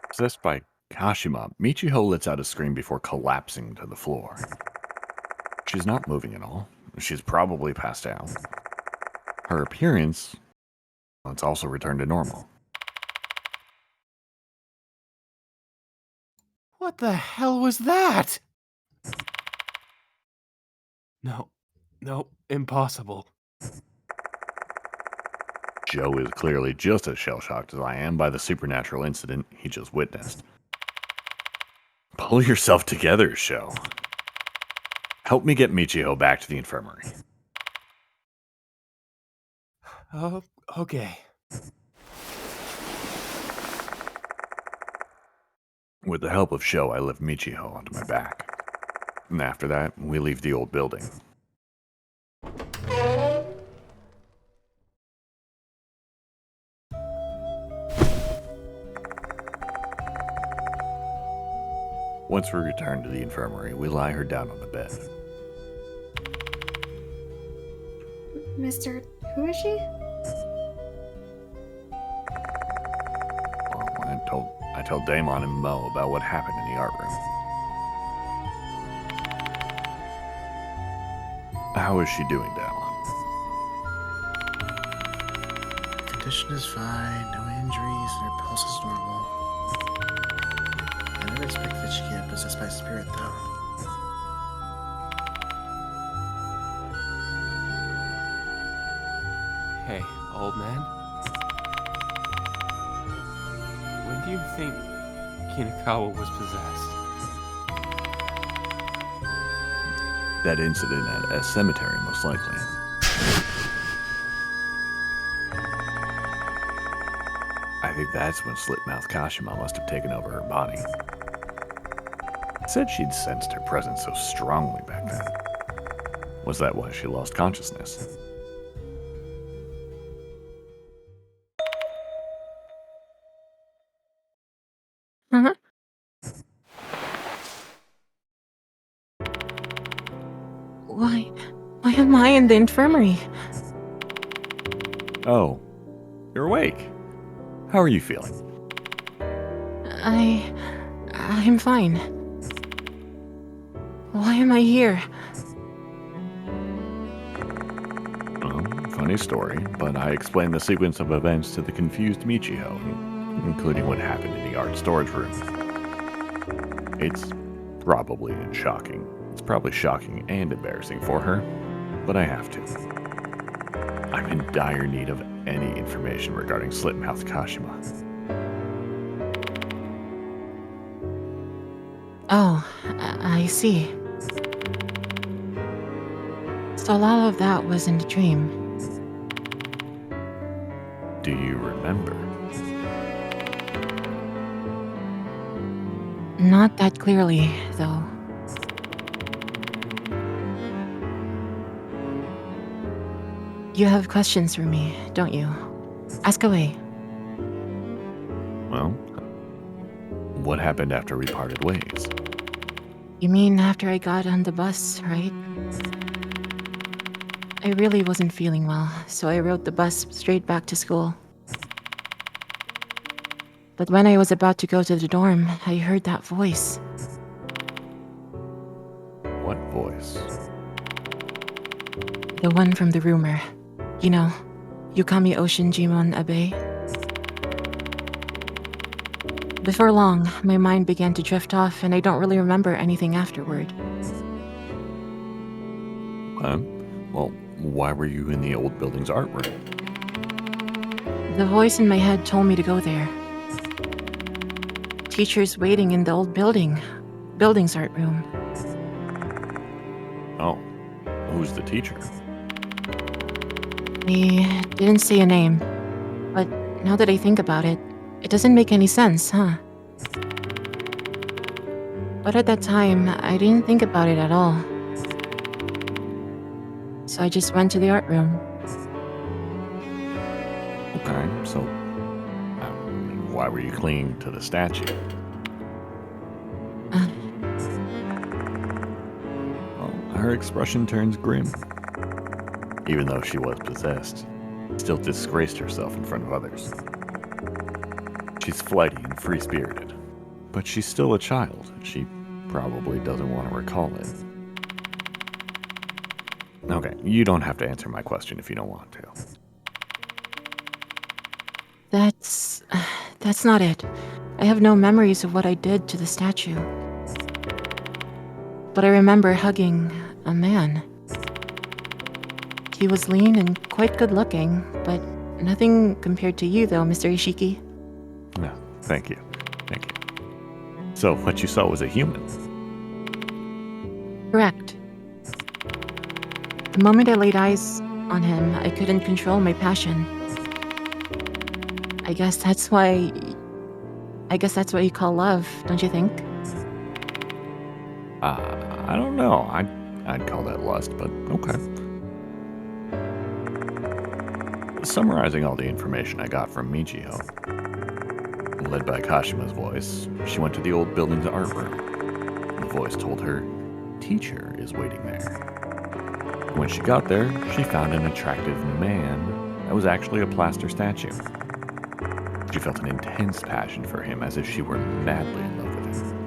Possessed by Kashima, Michiho lets out a scream before collapsing to the floor. She's not moving at all. She's probably passed out. Her appearance, well, it's also returned to normal. What the hell was that? No, impossible. Joe is clearly just as shell-shocked as I am by the supernatural incident he just witnessed. Pull yourself together, Shou. Help me get Michiho back to the infirmary. Oh, okay. With the help of Shou, I lift Michiho onto my back. And after that, we leave the old building. Once we return to the infirmary, we lie her down on the bed. Mr. Who is she? Well, I tell Damon and Mo about what happened in the art room. How is she doing, Damon? The condition is fine, no injuries, and her pulse is normal. I never expected that she'd get possessed by a spirit, though. Hey, old man. When do you think Kinukawa was possessed? That incident at a cemetery, most likely. I think that's when Slit-Mouthed Kashima must have taken over her body. Said she'd sensed her presence so strongly back then. Was that why she lost consciousness? Uh-huh. Why am I in the infirmary? Oh, you're awake. How are you feeling? I'm fine. Why am I here? Well, funny story, but I explained the sequence of events to the confused Michiho, including what happened in the art storage room. It's probably shocking. It's probably shocking and embarrassing for her, but I have to. I'm in dire need of any information regarding Slit-Mouthed Kashima. Oh, I see. So a lot of that was in the dream. Do you remember? Not that clearly, though. You have questions for me, don't you? Ask away. Well, what happened after we parted ways? You mean after I got on the bus, right? I really wasn't feeling well, so I rode the bus straight back to school. But when I was about to go to the dorm, I heard that voice. What voice? The one from the rumor. You know, Yukami Ocean Jimon Abe. Before long, my mind began to drift off and I don't really remember anything afterward. Well, why were you in the old building's art room? The voice in my head told me to go there. Teacher's waiting in the old building's art room. Oh, who's the teacher? He didn't say a name, but now that I think about it, it doesn't make any sense, huh? But at that time, I didn't think about it at all. So I just went to the art room. Okay, so why were you clinging to the statue? Well, her expression turns grim. Even though she was possessed, still disgraced herself in front of others. She's flighty and free-spirited, but she's still a child. She probably doesn't want to recall it. Okay, you don't have to answer my question if you don't want to. That's not it. I have no memories of what I did to the statue. But I remember hugging a man. He was lean and quite good looking, but nothing compared to you though, Mr. Ishiki. No, thank you. Thank you. So what you saw was a human? Correct. The moment I laid eyes on him, I couldn't control my passion. I guess that's what you call love, don't you think? I don't know. I'd call that lust, but okay. Summarizing all the information I got from Michiho, led by Kashima's voice, she went to the old building's art room. The voice told her, teacher is waiting there. When she got there, she found an attractive man that was actually a plaster statue. She felt an intense passion for him, as if she were madly in love with him.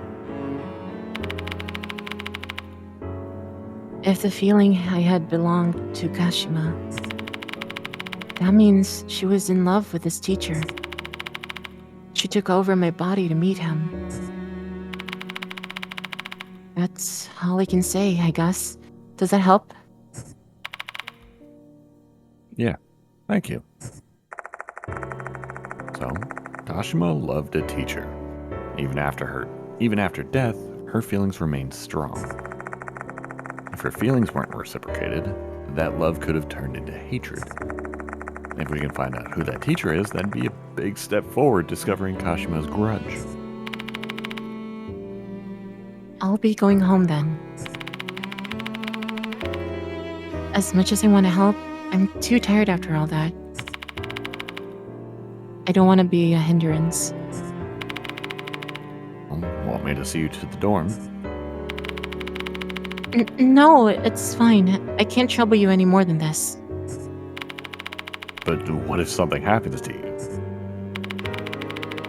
If the feeling I had belonged to Kashima, that means she was in love with this teacher. She took over my body to meet him. That's all I can say, I guess. Does that help? Yeah, thank you. So, Kashima loved a teacher. Even after death, her feelings remained strong. If her feelings weren't reciprocated, that love could have turned into hatred. If we can find out who that teacher is, that'd be a big step forward discovering Kashima's grudge. I'll be going home then. As much as I want to help, I'm too tired after all that. I don't want to be a hindrance. Want me to see you to the dorm? No, it's fine. I can't trouble you any more than this. But what if something happens to you?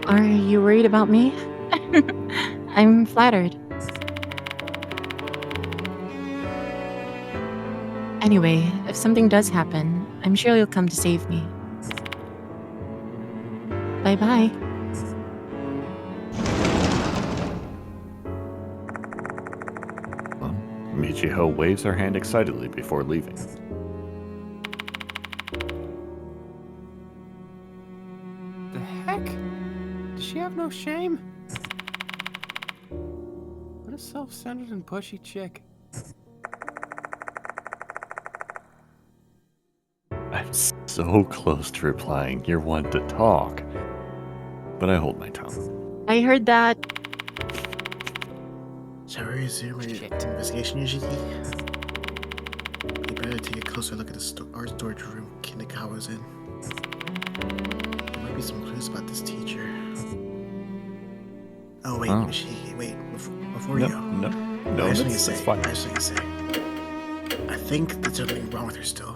Are you worried about me? I'm flattered. Anyway, if something does happen, I'm sure you'll come to save me. Bye-bye. Michiho waves her hand excitedly before leaving. The heck? Does she have no shame? What a self-centered and pushy chick. I'm so close to replying, you're one to talk. But I hold my tongue. I heard that. Shall we resume our investigation, Yoshiki? We better take a closer look at the art storage room Kinukawa's in. There might be some clues about this teacher. Oh, wait, Yoshiki, wait. Before you go. No, I just that's fine. I think there's something wrong with her still.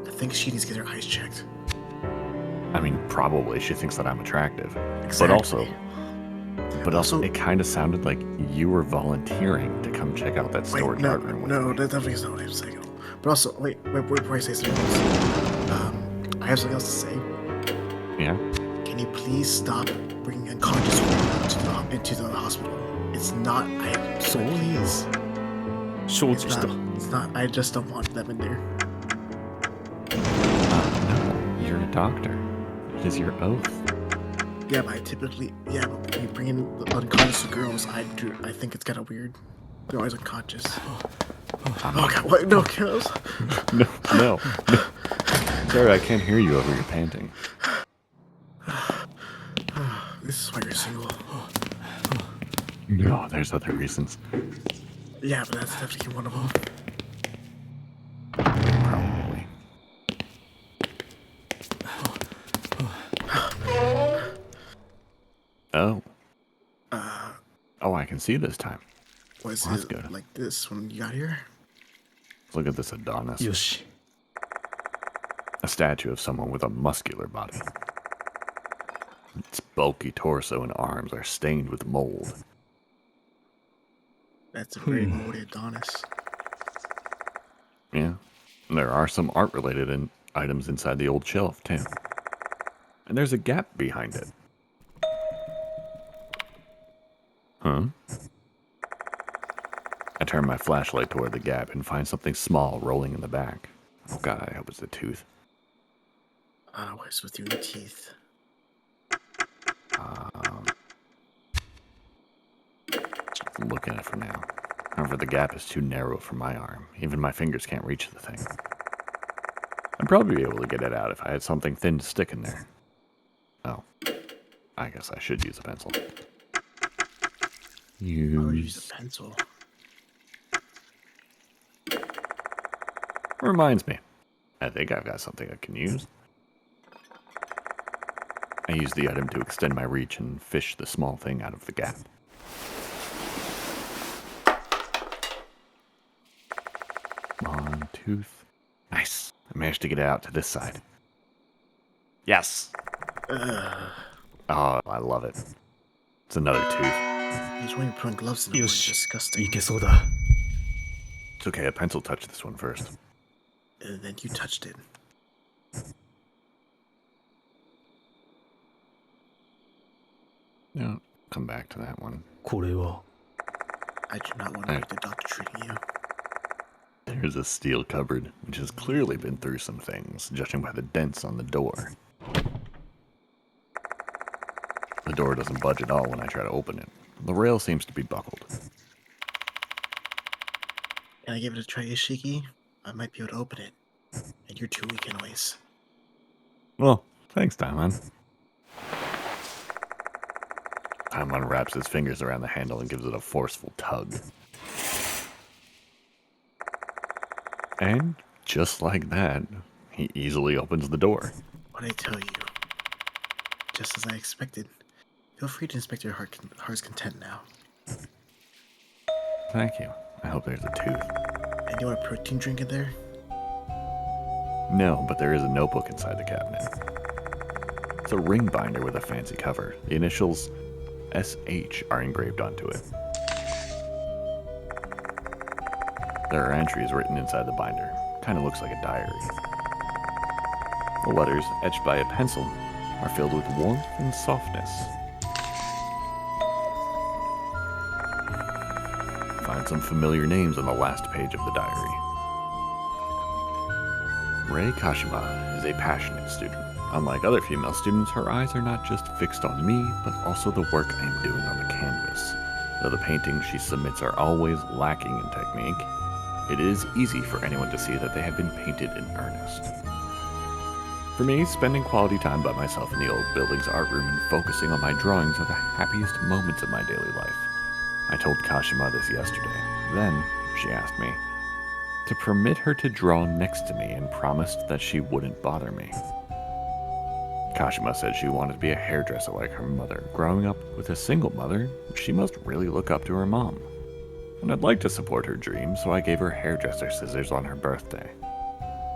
I think she needs to get her eyes checked. I mean, probably she thinks that I'm attractive. Exactly. But also, it kind of sounded like you were volunteering to come check out that storage art room with me. No, that definitely is not what I'm saying. But also, wait, before I say something else, I have something else to say. Yeah? Can you please stop bringing unconscious women into the hospital? It's not. Please. 承 It's 知した。 not. I just don't want them in there. No, you're a doctor. It is your oath. Yeah, but but when you bring in the unconscious girls, I think it's kind of weird. They're always unconscious. Oh god, what? No, kills. No. Sorry, I can't hear you over your panting. This is why you're single. No, there's other reasons. Yeah, but that's definitely one of them. Probably. Oh. Oh, I can see this time. Was That's it good. like this when you got here? Look at this Adonis. よし。 A statue of someone with a muscular body. Its bulky torso and arms are stained with mold. That's a very moldy Adonis. Yeah. And there are some art-related items inside the old shelf, too. And there's a gap behind it. Huh? I turn my flashlight toward the gap and find something small rolling in the back. Oh god, I hope it's a tooth. What's with your teeth? Just look at it for now. However, the gap is too narrow for my arm. Even my fingers can't reach the thing. I'd probably be able to get it out if I had something thin to stick in there. Oh. I guess I should use a pencil. Use a pencil. Reminds me. I think I've got something I can use. I use the item to extend my reach and fish the small thing out of the gap. Come on, tooth. Nice. I managed to get it out to this side. Yes. Oh, I love it. It's another tooth. Each one you put on gloves in it よ was し。 disgusting. いけそうだ。 It's okay, a pencil touched this one first. And then you touched it. No, come back to that one. これは。 I do not want to make the doctor treating you. There's a steel cupboard, which has clearly been through some things, judging by the dents on the door. The door doesn't budge at all when I try to open it. The rail seems to be buckled. Can I give it a try, Ishiki? I might be able to open it. And you're too weak anyways. Well, thanks, Daimon. Daimon wraps his fingers around the handle and gives it a forceful tug. And just like that, he easily opens the door. What'd I tell you? Just as I expected. Feel free to inspect your heart's content now. Thank you. I hope there's a tooth. And you want a protein drink in there? No, but there is a notebook inside the cabinet. It's a ring binder with a fancy cover. The initials SH are engraved onto it. There are entries written inside the binder. Kind of looks like a diary. The letters, etched by a pencil, are filled with warmth and softness. Find some familiar names on the last page of the diary. Rei Kashima is a passionate student. Unlike other female students, her eyes are not just fixed on me, but also the work I am doing on the canvas. Though the paintings she submits are always lacking in technique, it is easy for anyone to see that they have been painted in earnest. For me, spending quality time by myself in the old building's art room and focusing on my drawings are the happiest moments of my daily life. I told Kashima this yesterday. Then, she asked me to permit her to draw next to me and promised that she wouldn't bother me. Kashima said she wanted to be a hairdresser like her mother. Growing up with a single mother, she must really look up to her mom. And I'd like to support her dream, so I gave her hairdresser scissors on her birthday.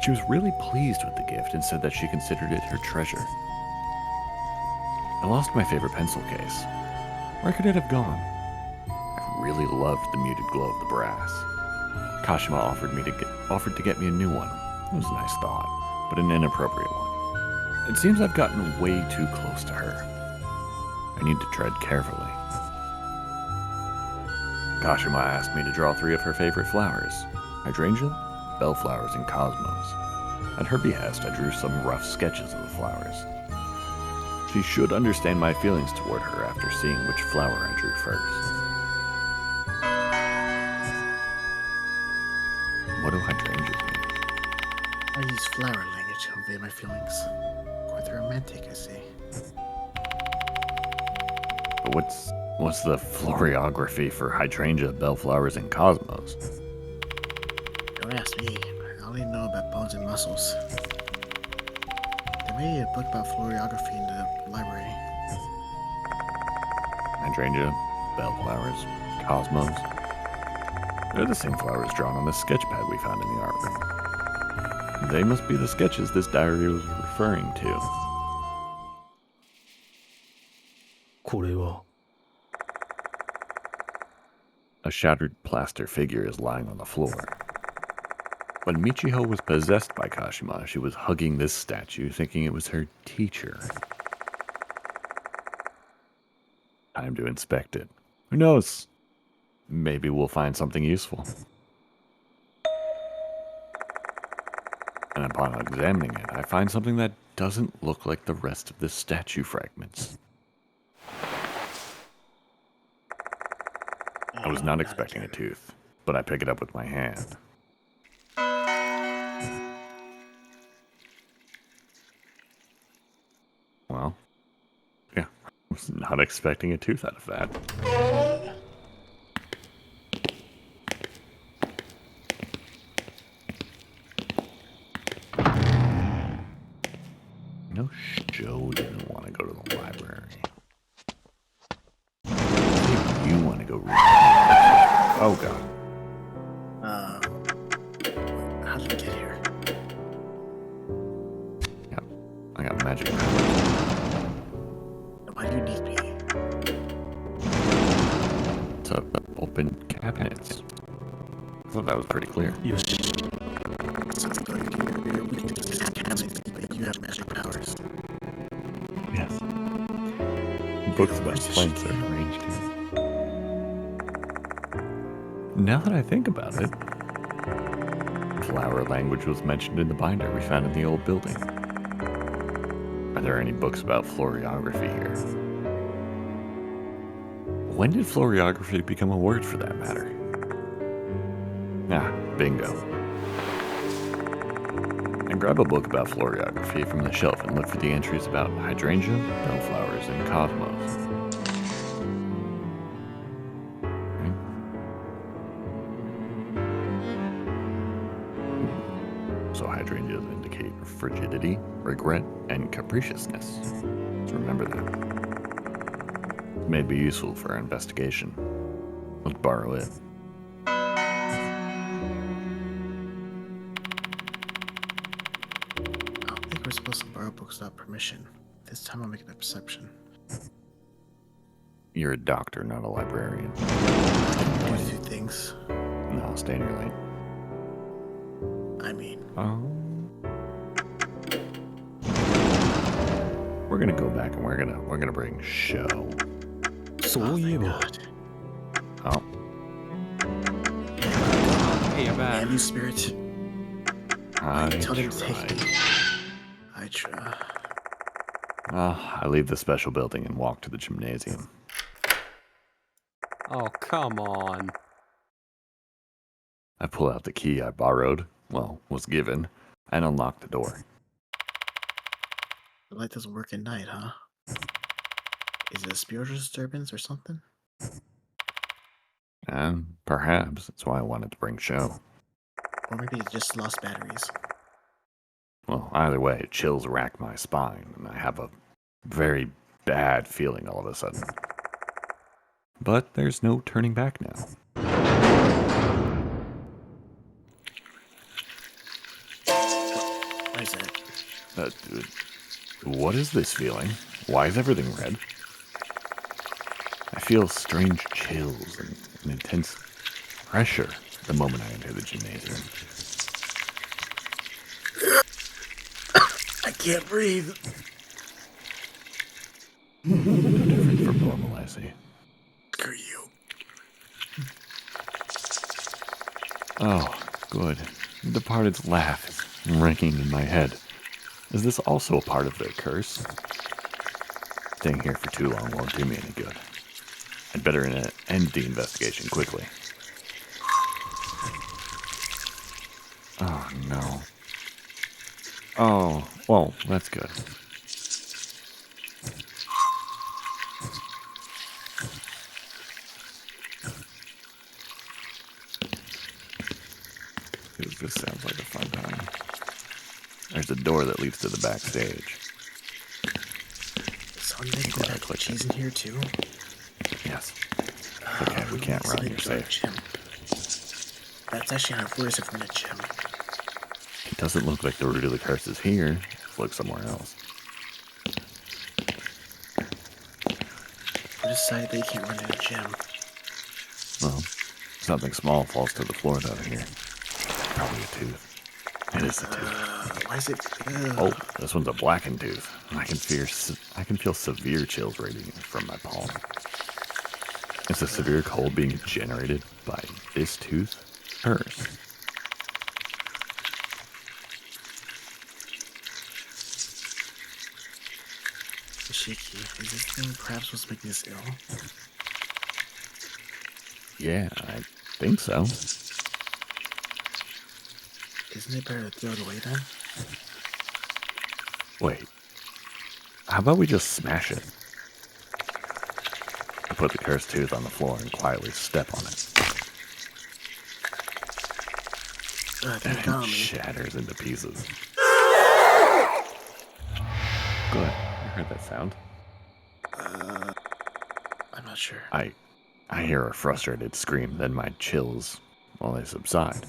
She was really pleased with the gift and said that she considered it her treasure. I lost my favorite pencil case. Where could it have gone? I really loved the muted glow of the brass. Kashima offered to get me a new one. It was a nice thought, but an inappropriate one. It seems I've gotten way too close to her. I need to tread carefully. Kashima asked me to draw 3 of her favorite flowers: hydrangea, bellflowers, and cosmos. At her behest, I drew some rough sketches of the flowers. She should understand my feelings toward her after seeing which flower I drew first. What do hydrangeas mean? I use flower language to convey my feelings. Quite romantic, I see. But what's the florography for hydrangea, bellflowers, and cosmos? Don't ask me. I only know about bones and muscles. There may be a book about florography in the library. Hydrangea, bellflowers, cosmos. They're the same flowers drawn on the sketch pad we found in the art room. They must be the sketches this diary was referring to. これは A shattered plaster figure is lying on the floor. When Michiho was possessed by Kashima, she was hugging this statue, thinking it was her teacher. Time to inspect it. Who knows? Maybe we'll find something useful. And upon examining it, I find something that doesn't look like the rest of the statue fragments. I was not expecting a tooth, but I pick it up with my hand. Well, yeah, I was not expecting a tooth out of that. No, Shou didn't want to go to the library. Maybe you want to go read. Oh god. How did we get here? Yeah, I got magic. Why do you need me? To open cabinets. I thought that was pretty clear. よし Since we can just cabinets, but you have magic powers. Yes. Books about plants are arranged here. Now that I think about it, flower language was mentioned in the binder we found in the old building. Are there any books about florography here? When did florography become a word for that matter? Ah, bingo. And grab a book about florography from the shelf and look for the entries about hydrangea, bellflowers, and cosmos. So hydrangeas indicate frigidity, regret, and capriciousness. So remember that. It may be useful for our investigation. Let's borrow it. I don't think we're supposed to borrow books without permission. This time I'll make it a perception. You're a doctor, not a librarian. Do 2 things. No, stay in your lane. I mean, we're gonna go back and we're gonna bring Shou. そういえば Oh, Hey, you're back. damn you, spirit. I Tell them to take tried. me. I try. I leave the special building and walk to the gymnasium. Oh, come on. I pull out the key I borrowed, was given, and unlock the door. The light doesn't work at night, huh? Is it a spiritual disturbance or something? And perhaps that's why I wanted to bring Shou. Or maybe it just lost batteries. Well, either way, chills rack my spine, and I have a very bad feeling all of a sudden. But there's no turning back now. What is that? What is this feeling? Why is everything red? I feel strange chills and an intense pressure. the moment I enter the gymnasium. I can't breathe. Different from normal, I see. Screw you. Oh, good. The departed's laugh is ringing in my head. Is this also a part of their curse? Staying here for too long won't do me any good. I'd better end the investigation quickly. Oh, no. Oh, well, that's good. This sounds like a fun time. There's a door that leads to the backstage. So I'm making that cheese in here too? Yes. Okay, we can't run, you're safe. Gym. That's actually not worse if we're in a gym. It doesn't look like the root of the curse is here. Let's look somewhere else. We decided they can't run in a gym. Well, something small falls to the floor down here. Probably a tooth. It is a tooth. Why is it? Oh, this one's a blackened tooth. I can feel severe chills radiating from my palm. Is a severe cold being generated by this tooth? Hers. Shaky. Is this thing perhaps what's making us ill? Yeah, I think so. Isn't it better to throw it away then? Wait. How about we just smash it? I put the cursed tooth on the floor and quietly step on it. And it shatters into pieces. Good. You heard that sound? I'm not sure. I hear a frustrated scream, then my chills, well, they subside.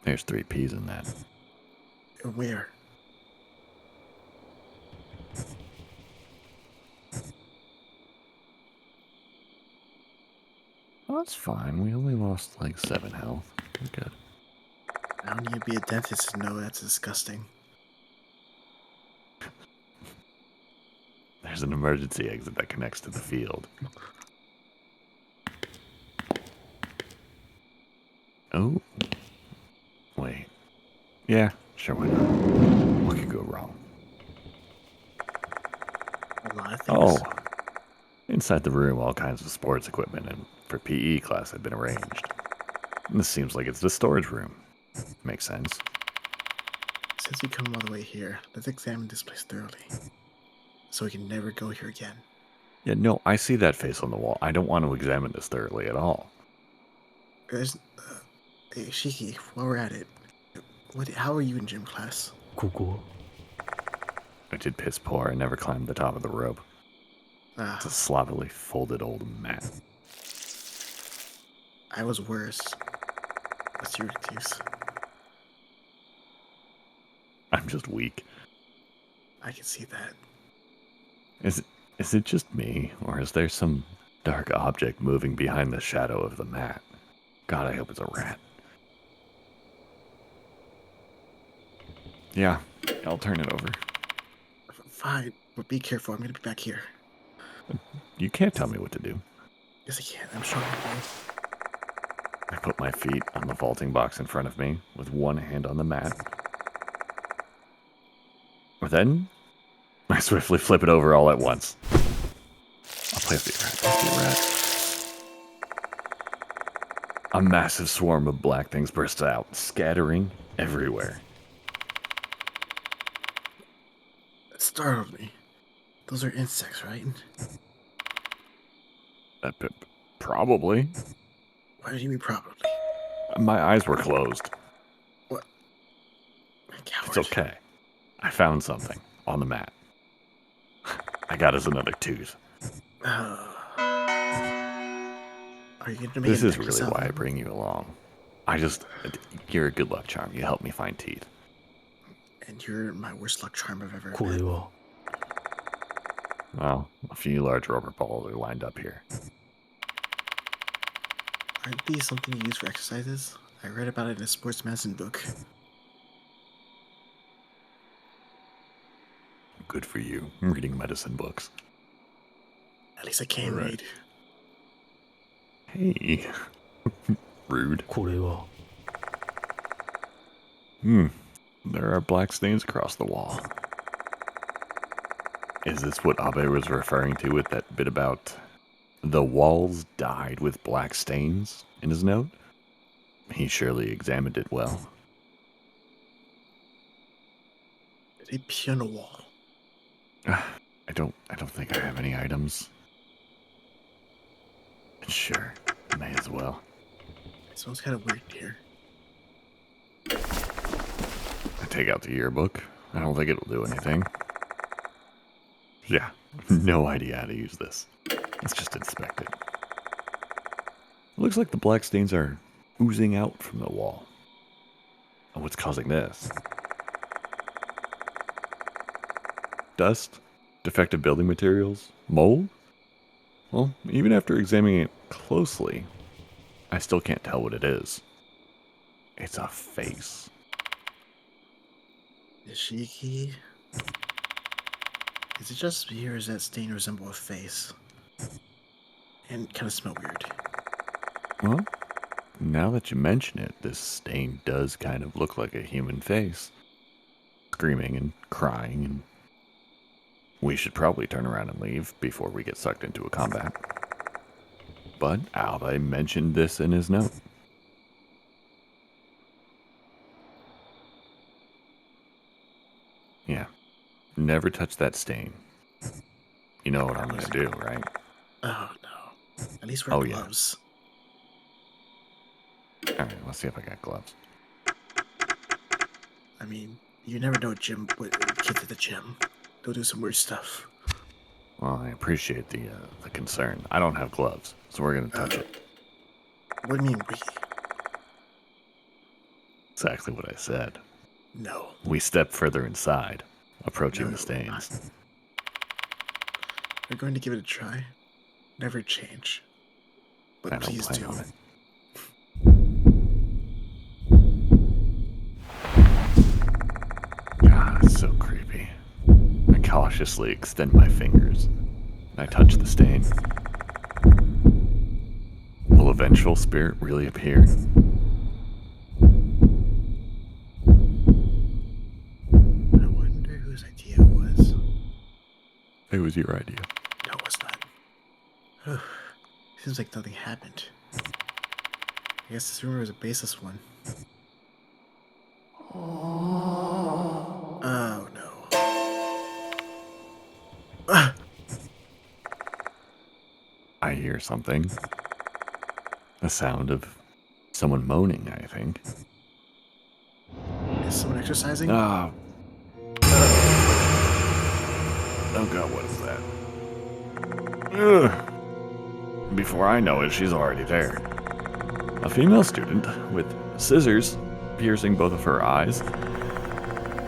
There's 3 peas in that. Where? Well, that's fine. We only lost like 7 health. We're good. I don't need to be a dentist to know that's disgusting. There's an emergency exit that connects to the field. Oh. Wait. Yeah, sure, why not? What could go wrong? A lot of things. Oh. Inside the room, all kinds of sports equipment and for PE class have been arranged. And this seems like it's the storage room. Makes sense. Since we come all the way here, let's examine this place thoroughly. So we can never go here again. Yeah, no, I see that face on the wall. I don't want to examine this thoroughly at all. There's... hey, Shiki, while we're at it, how are you in gym class? ここ I did piss poor. I never climbed the top of the rope. It's a sloppily folded old mat. I was worse. What's your excuse? I'm just weak. I can see that. Is it just me, or is there some dark object moving behind the shadow of the mat? God, I hope it's a rat. Yeah, I'll turn it over. Fine, but be careful. I'm gonna be back here. You can't tell me what to do. Yes, I can. I'm strong enough. I put my feet on the vaulting box in front of me, with one hand on the mat. Then, I swiftly flip it over all at once. I'll play with the rat. A massive swarm of black things bursts out, scattering everywhere. It startled me. Those are insects, right? Probably. Why do you mean probably? My eyes were closed. What? Coward. It's okay. I found something on the mat. I got us another tooth. Are you going to make This a is necklace really out why of I them? bring you along. You're a good luck charm. You help me find teeth. And you're my worst luck charm I've ever これ met. は Well, a few large rubber balls are lined up here. Aren't these something you use for exercises? I read about it in a sports medicine book. Good for you. I'm reading medicine books. At least I can Alright. read. Hey. Rude. これは There are black stains across the wall. Is this what Abe was referring to with that bit about the walls dyed with black stains in his note? He surely examined it well. They pee on the wall. I don't think I have any items. Sure, may as well. It smells kind of weird here. I take out the yearbook. I don't think it'll do anything. Yeah, no idea how to use this. Let's just inspect it. It looks like the black stains are oozing out from the wall. And what's causing this? Dust? Defective building materials? Mold? Well, even after examining it closely, I still can't tell what it is. It's a face. Ishiki? Is it just me or does that stain resemble a face? And kind of smell weird. Well, now that you mention it, this stain does kind of look like a human face. Screaming and crying, and we should probably turn around and leave before we get sucked into a combat. But Abe mentioned this in his note. Yeah, never touch that stain. You know what I'm gonna do, right? Oh no. At least wear gloves. Alright, let's see if I got gloves. I mean, you never know what kids at the gym. They'll do some weird stuff. Well, I appreciate the concern. I don't have gloves, so we're gonna touch it. What do you mean we? Exactly what I said. No. We step further inside, approaching the stains. We're going to give it a try. Never change. But I don't please plan do. on it. God, it's so creepy. I cautiously extend my fingers. I touch the stain. Will a vengeful spirit really appear? I wonder whose idea it was. It was your idea. No, it was not. Seems like nothing happened. I guess this rumor was a baseless one. Oh no. I hear something. A sound of someone moaning, I think. Is someone exercising? Oh god, what is that? Ugh. Before I know it, she's already there. A female student with scissors piercing both of her eyes.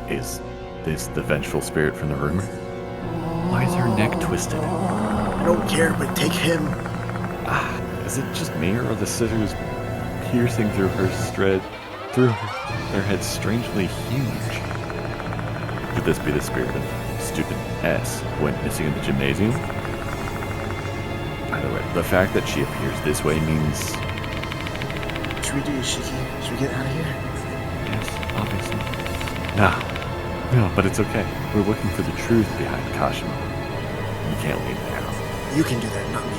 Is this the vengeful spirit from the rumor? Why is her neck twisted? I don't care, but take him. Is it just me, or are the scissors piercing through her head strangely huge? Could this be the spirit of student S who went missing in the gymnasium? By the way, the fact that she appears this way means... Should we do Ishiki? Should we get out of here? Yes, obviously. No, but it's okay. We're looking for the truth behind Kashima. We can't leave now. You can do that, not me.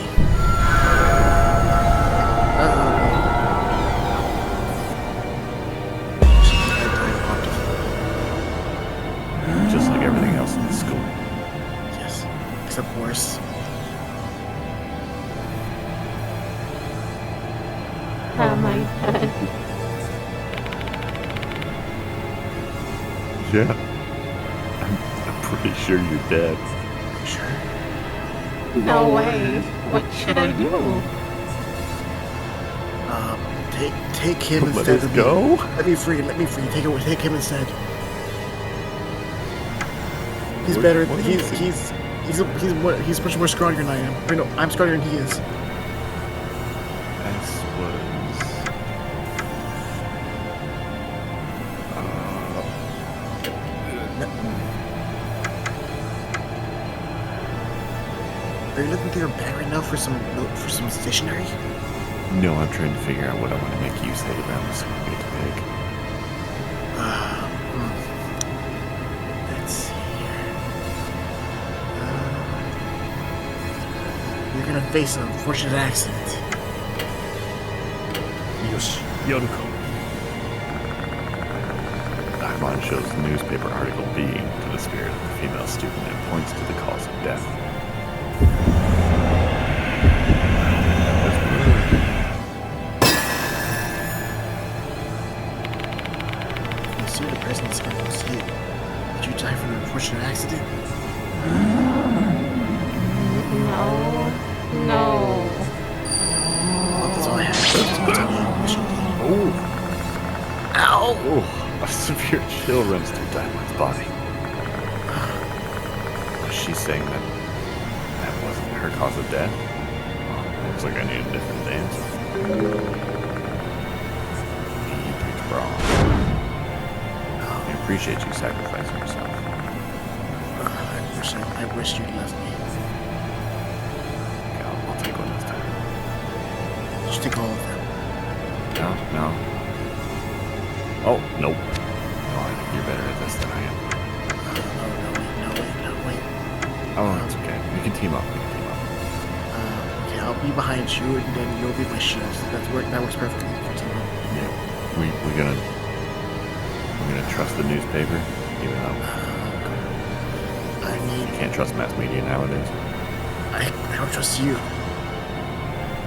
Just like everything else in the school. Yes, except worse. Oh my god. Yeah. I'm pretty sure you're dead. Sure. No way. What should I do? Take him Let instead us of go? me. Let me free. Take him instead. He's What- better. what He's much more stronger than I am. Or no, I'm stronger than he is. That's what Are you looking through your bag right now for some stationery? No, I'm trying to figure out what I want to make you say about this big pig. Let's see here. You're gonna face an unfortunate accident. よし、やるか。 Daimon shows the newspaper article B to the spirit of the female student and points to the cause of death. You see the present scribbles here. Did you die from an unfortunate accident? No. Well, that's all I have. Oh! Ow! Oh! A severe chill runs through Daimon's body. Was she saying that that wasn't her cause of death? Well, looks like I need a different answer. You picked wrong. I appreciate you sacrificing yourself. I wish you'd left me. Okay, I'll take one this time. Just take all of them. No. Oh, nope. No, I think you're better at this than I am. No, wait. Oh, it's okay. We can team up. Okay, I'll be behind you, and then you'll be my shield. That works perfectly for team up. Yeah. We're gonna trust the newspaper, even though you can't trust mass media nowadays. I don't trust you.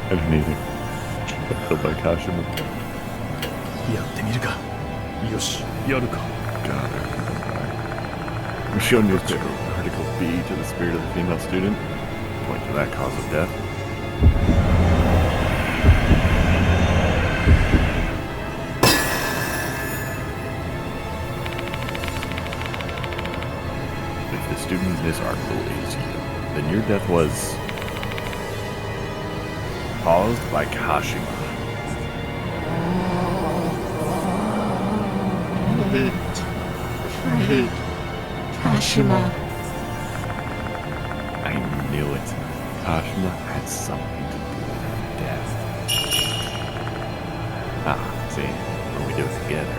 I didn't either. Killed by Kashima. やってみるか。よし、やるか。 God, we show newspaper article B to the spirit of the female student. Point to that cause of death. If the student in this article is you, then your death was caused by Kashima. Kashima. I knew it. Kashima had something to do with her death. Ah, see? When we do it together.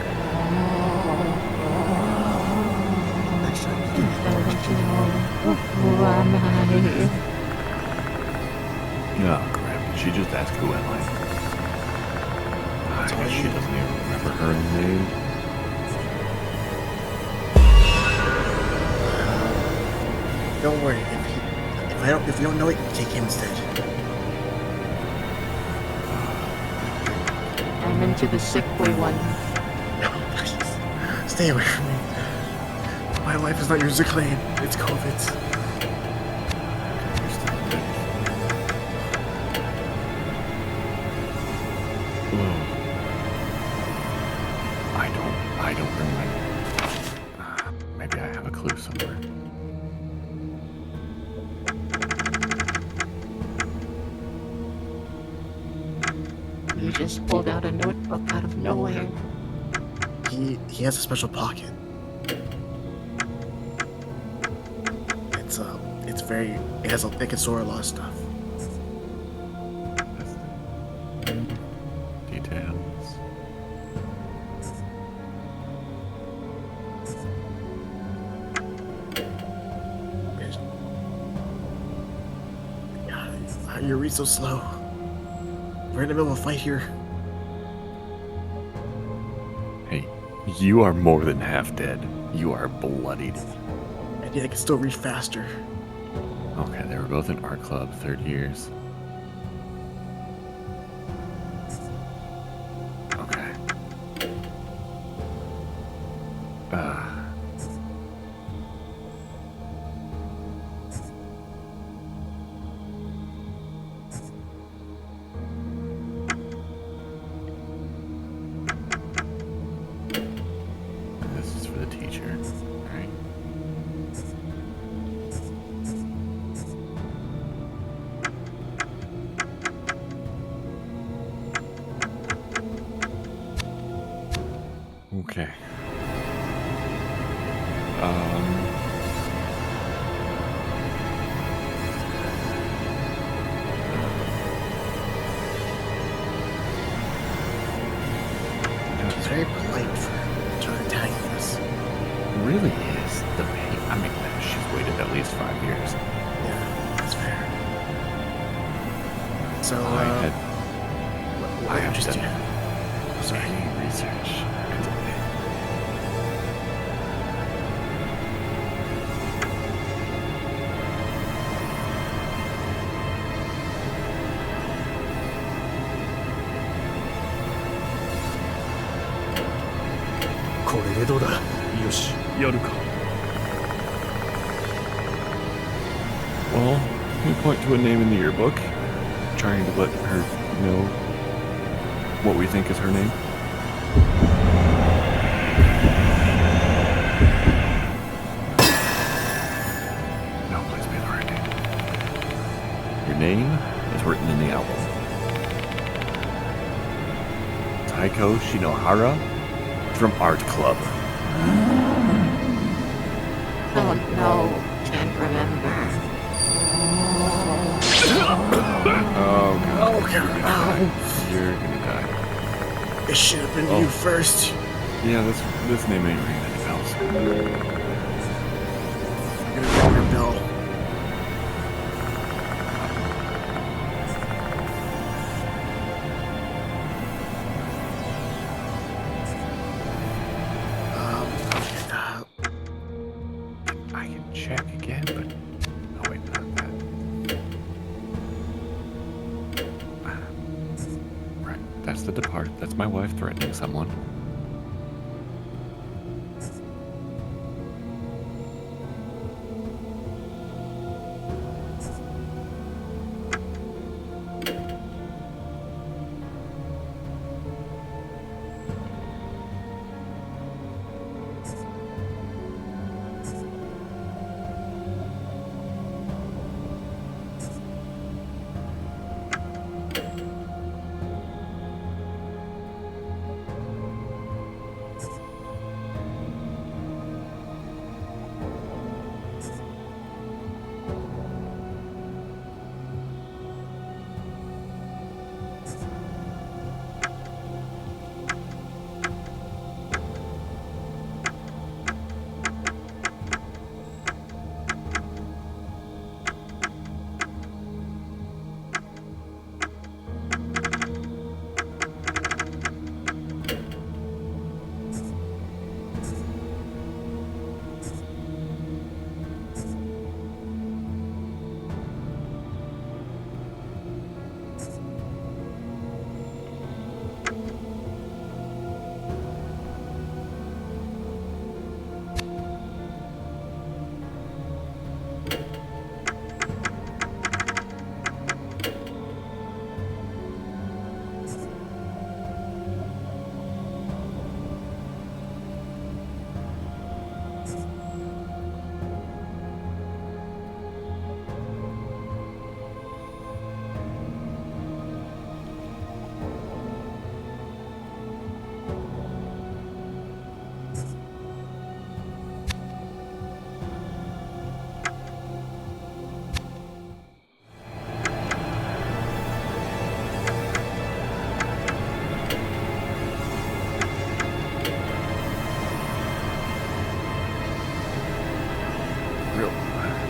Oh, crap. Did she just ask who am I? I guess she doesn't even remember her name. Don't worry. If you don't know it, take him instead. I'm into the sickly one. No, please. Stay away from me. My life is not yours to claim. It's COVID's. I don't remember. Maybe I have a clue somewhere. You just pulled out a notebook out of nowhere. He has a special pocket. It can store a lot of stuff. Details. You read so slow. We're in the middle of a fight here. Hey, you are more than half dead. You are bloodied. And yet I can still read faster. Okay, they were both in art club, third years. Okay. This is for the teacher, right? Okay. really is the pain. I mean, she's waited at least 5 years. Yeah, that's fair. So, what I interest do you have have? done any research into it. これでどうだ。よし、やるか。 Well, we point to a name in the yearbook, trying to let her know what we think is her name. No, please be the right name. Your name is written in the album. Taiko Shinohara from Art Club. Oh no, can't remember. Oh god. Oh, God. You're gonna die. It should have been you first. Yeah, this name ain't ringing any bells. I'm gonna ring your bell. I can check again, but oh wait, not that. Right, that's the departed. That's my wife threatening someone.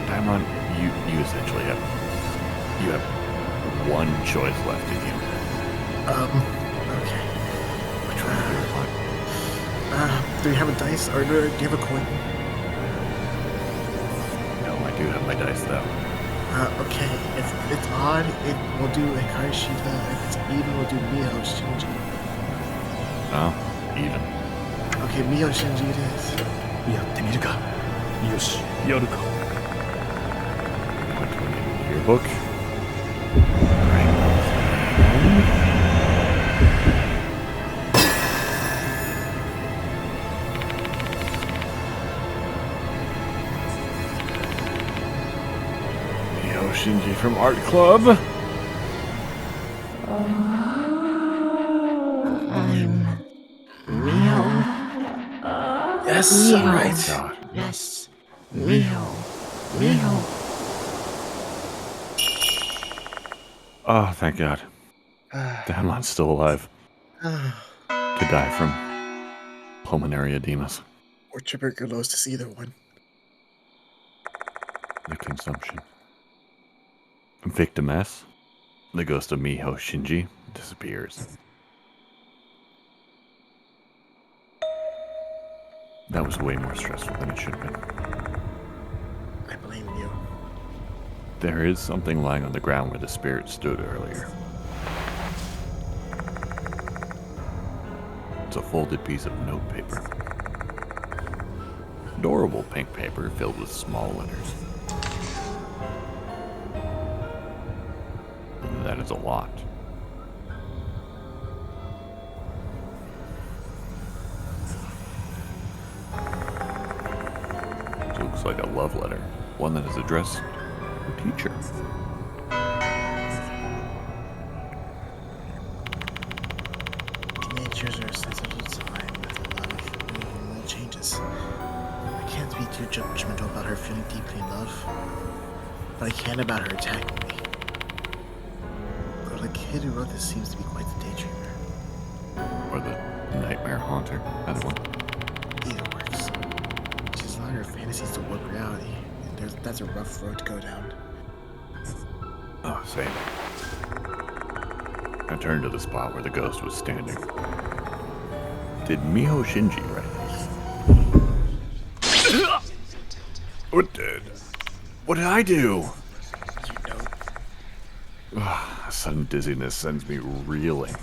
Daimon, you essentially have one choice left in you. Okay. Which one? Do you have a dice or do you have a coin? No, I do have my dice though. Okay. If it's odd, it will do a Kashima. If it's even, we'll do Miho Shinji. Oh, even. Okay, Miho Shinji it is. やってみるか。よし、やるか。 Point to a name in the yearbook. Miho Shinji from Art Club. I'm Miho. Yes, Miho. alright. God. Yes, Miho. Miho. Oh, thank God. Damon's still alive. Could die from pulmonary edemas. Or tuberculosis, either one. The consumption. Victim S. The ghost of Miho Shinji disappears. That was way more stressful than it should have been. I blame you. There is something lying on the ground where the spirit stood earlier. It's a folded piece of notepaper. Adorable pink paper filled with small letters. That is a lot. It looks like a love letter, one that is addressed to a teacher. Teenagers are a sensitive time with a lot of hormonal changes. I can't be too judgmental about her feeling deeply in love, but I can about her attacking me. Though the kid who wrote this seems to be quite the daydreamer. Or the nightmare haunter, either one. Either works. She's allowing her fantasies to warp reality, and that's a rough road to go down. Oh, same. I turned to the spot where the ghost was standing. Did Miho Shinji write this? What did I do? You know, A sudden dizziness sends me reeling.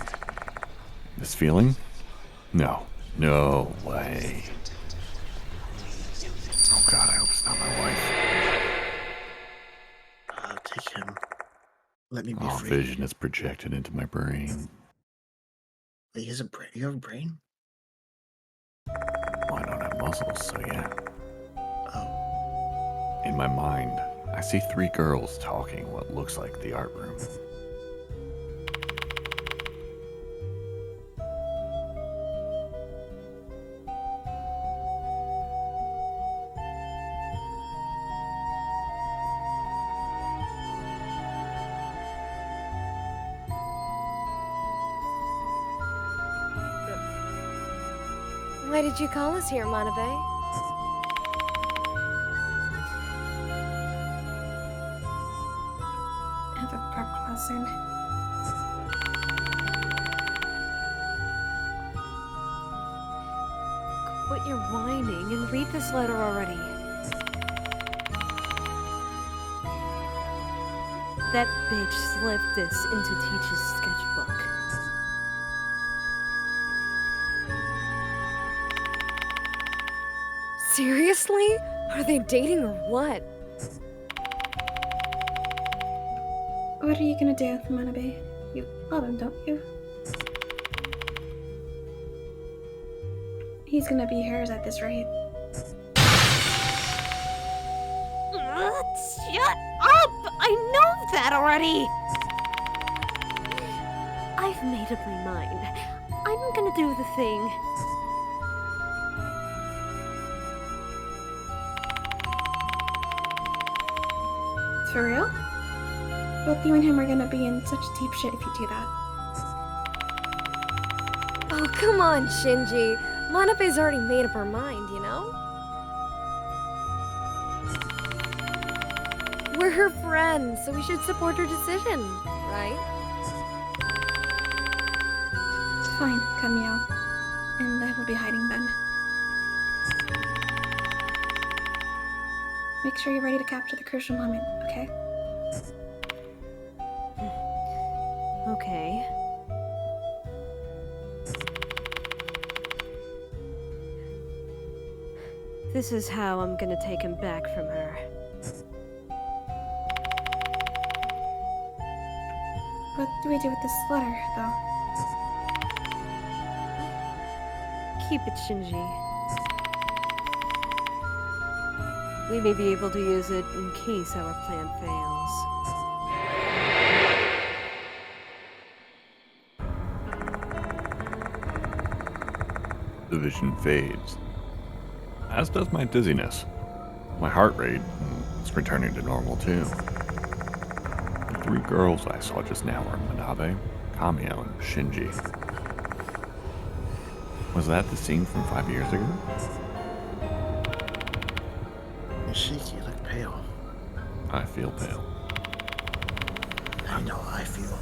This feeling? No way. Oh God, I hope it's not my wife. take him. Let me be All free. vision is projected into my brain. Wait, he has a brain? You have a brain? Well, I don't have muscles, so yeah. Oh. In my mind, I see 3 girls talking in what looks like the art room. Why did you call us here, Manabe? I have a prep class soon. Quit your whining and read this letter already. That bitch slipped this into Teach's sketchbook. Seriously? Are they dating or what? What are you gonna do, Manabe? You love him, don't you? He's gonna be hers at this rate. Shut up! I know that already! I've made up my mind. I'm gonna do the thing. For real? Both you and him are gonna be in such deep shit if you do that. Oh, come on, Shinji. Manabe's already made up her mind, you know? We're her friends, so we should support her decision, right? Fine, Kamio. And I will be hiding then. Make sure you're ready to capture the crucial moment, okay? Okay. This is how I'm gonna take him back from her. What do we do with this letter, though? Keep it, Shinji. We may be able to use it in case our plan fails. The vision fades, as does my dizziness. My heart rate is returning to normal too. The 3 girls I saw just now were Manabe, Kamio, and Shinji. Was that the scene from 5 years ago? I feel pale. I know how I feel.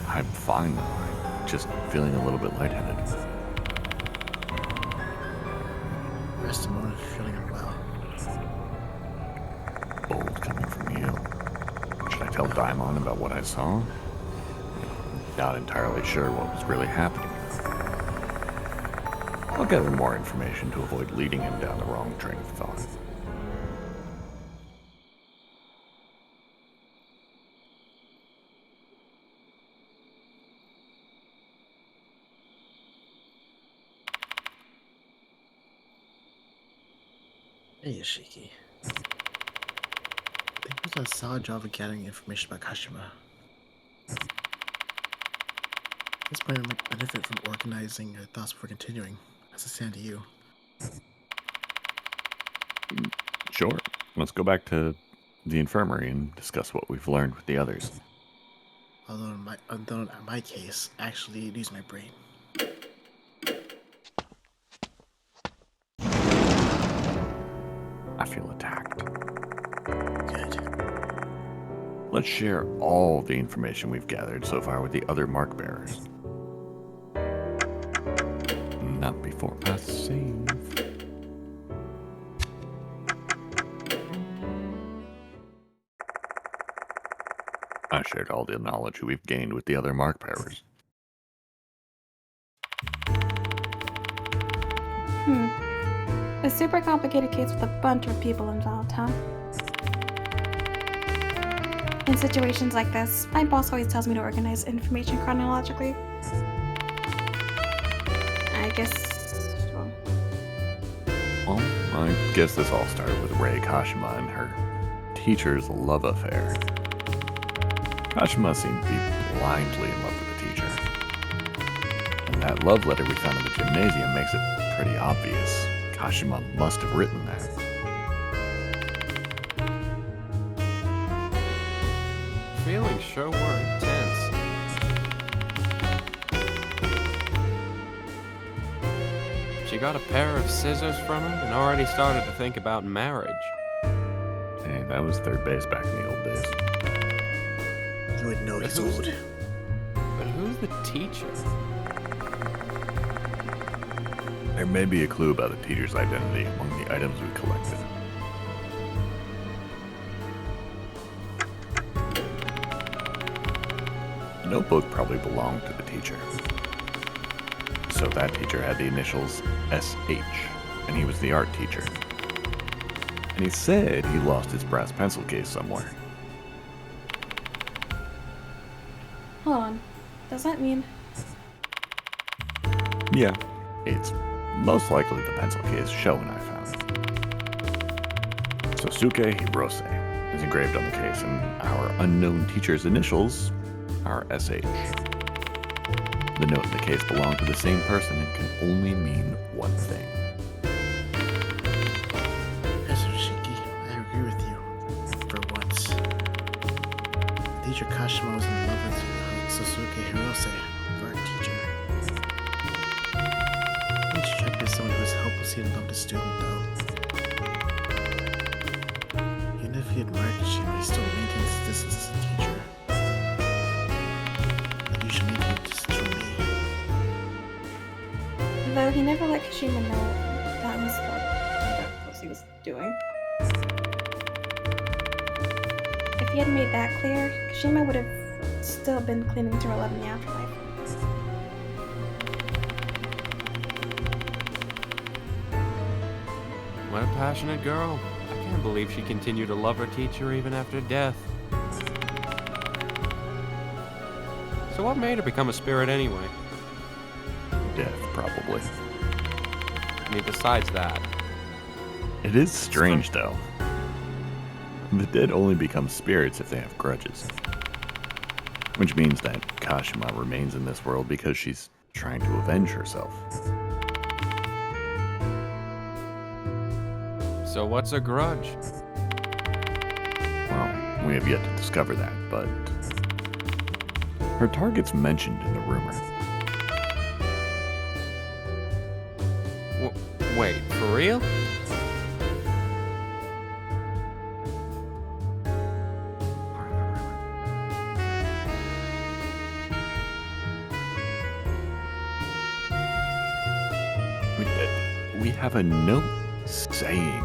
I'm fine though. I'm just feeling a little bit lightheaded. Rest of the morning feeling unwell. Bold coming from you. Should I tell Daimon about what I saw? Not entirely sure what was really happening. I'll gather more information to avoid leading him down the wrong train of thought. Hey, Yoshiki. I think it was a solid job of gathering information about Kashima. At this point, I might benefit from organizing your thoughts before continuing, as I stand to you. Sure. Let's go back to the infirmary and discuss what we've learned with the others. Although in my case, I actually use my brain. I feel attacked. Good. Let's share all the information we've gathered so far with the other mark bearers. Not before I save. I shared all the knowledge we've gained with the other mark bearers. A super complicated case with a bunch of people involved, huh? In situations like this, my boss always tells me to organize information chronologically. I guess... Well, I guess this all started with Rei Kashima and her teacher's love affair. Kashima seemed to be blindly in love with the teacher. And that love letter we found in the gymnasium makes it pretty obvious. Kashima must have written that. Feelings sure were intense. She got a pair of scissors from him and already started to think about marriage. Hey, that was third base back in the old days. You would know he's old. But who's the teacher? There may be a clue about the teacher's identity among the items we collected. The notebook probably belonged to the teacher. So that teacher had the initials SH, and he was the art teacher. And he said he lost his brass pencil case somewhere. Hold on. Does that mean... Yeah, it's most likely the pencil case Shou and I found. Sosuke Hirose is engraved on the case, and our unknown teacher's initials are SH. The note in the case belonged to the same person and can only mean one thing. Yes, Yoshiki, I agree with you. For once. Teacher Kashima was in love with Sosuke Hirose, the art teacher. He struck me as someone who was helplessly in love with a student, though. Even if he admired Kashima, he still maintains his distance as a teacher. But you should maintain distance from me. Though he never let Kashima know that was what he was doing. If he had made that clear, Kashima would have still been clinging to her love in the afterlife. What a passionate girl. I can't believe she continued to love her teacher even after death. So what made her become a spirit anyway? Death, probably. I mean, besides that. It is strange, though. The dead only become spirits if they have grudges. Which means that Kashima remains in this world because she's trying to avenge herself. So what's a grudge? Well, we have yet to discover that, but her target's mentioned in the rumor. Wait, for real? have a note saying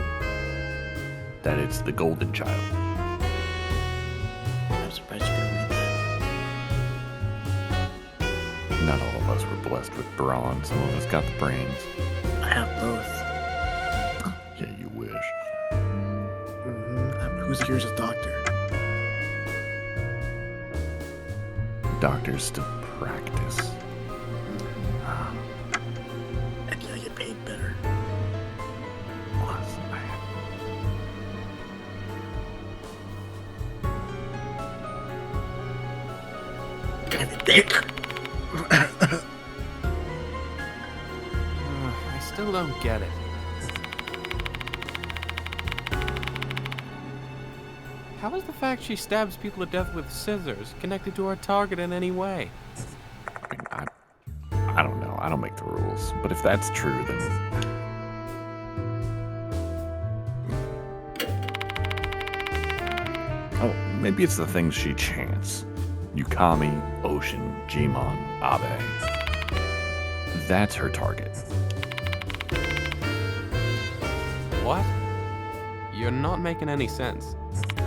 that it's the golden child. I'm surprised you didn't read that. Not all of us were blessed with brawn. Some of us got the brains. I have both. Yeah, you wish. Who's here's a doctor? Doctors still practice. And I get paid better. Plus, Damn it, Dick. I still don't get it. How is the fact she stabs people to death with scissors connected to her target in any way? I don't know. I don't make the rules. But if that's true, then... Oh, maybe it's the things she chants. Yukami, Ocean, Jimon, Abe. That's her target. What? You're not making any sense.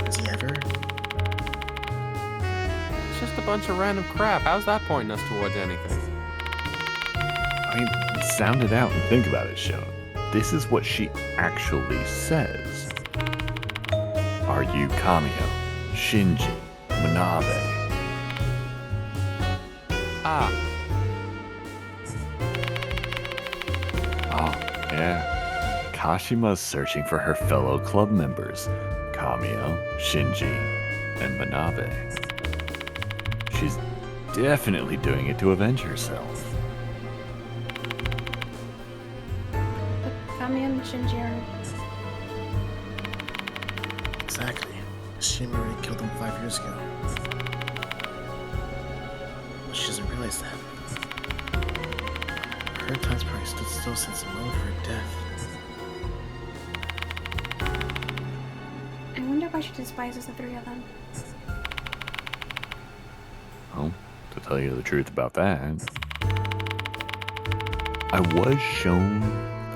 Is he ever? It's just a bunch of random crap. How's that pointing us towards anything? I mean, sound it out and think about it, Shou. This is what she actually says. Are you Kamio, Shinji, Manabe? Ah, Oh, yeah. Kashima's searching for her fellow club members, Kamio, Shinji, and Manabe. She's definitely doing it to avenge herself. But Kami and Shinji are... Exactly. Kashima already killed him 5 years ago. But she doesn't realize that. Her time's probably stood still since the moment of her death. I wonder why she despises the three of them. Well, to tell you the truth about that, I was shown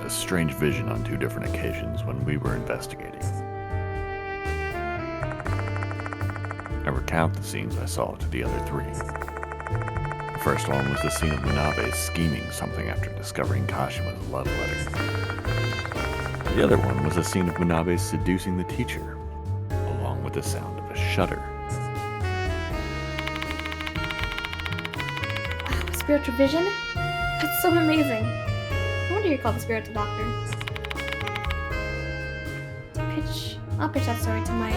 a strange vision on 2 different occasions when we were investigating. I recount the scenes I saw to the other 3. The first one was the scene of Manabe scheming something after discovering Kashima's love letter. The other one was a scene of Manabe seducing the teacher, along with the sound of a shudder. Wow, spiritual vision? That's so amazing. No wonder you're called the spiritual doctor. I'll pitch that story to my...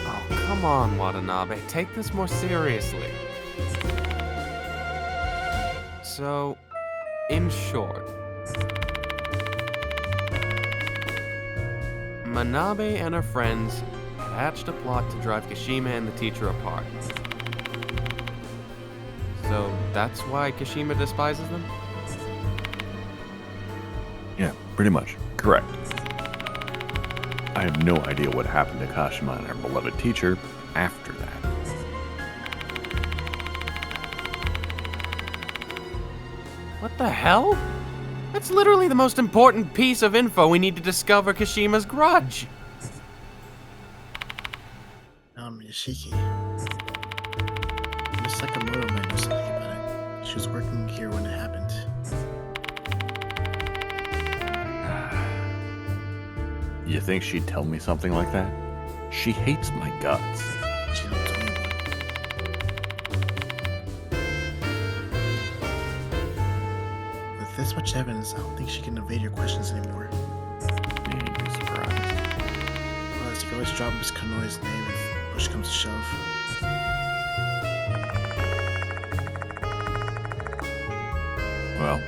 oh, come on, Watanabe. Take this more seriously. So, in short, Manabe and her friends hatched a plot to drive Kashima and the teacher apart. So that's why Kashima despises them? Yeah, pretty much. Correct. I have no idea what happened to Kashima and her beloved teacher after that. What the hell? That's literally the most important piece of info we need to discover Kashima's grudge. Yashiki. Miss Sakamoto might know something about it. She was working here when it happened. You think she'd tell me something like that? She hates my guts. She don't tell anyone. With this much evidence, I don't think she can evade your questions anymore. You'd be surprised. Plus, you can always drop Miss Konoe's name if push comes to shove. Well,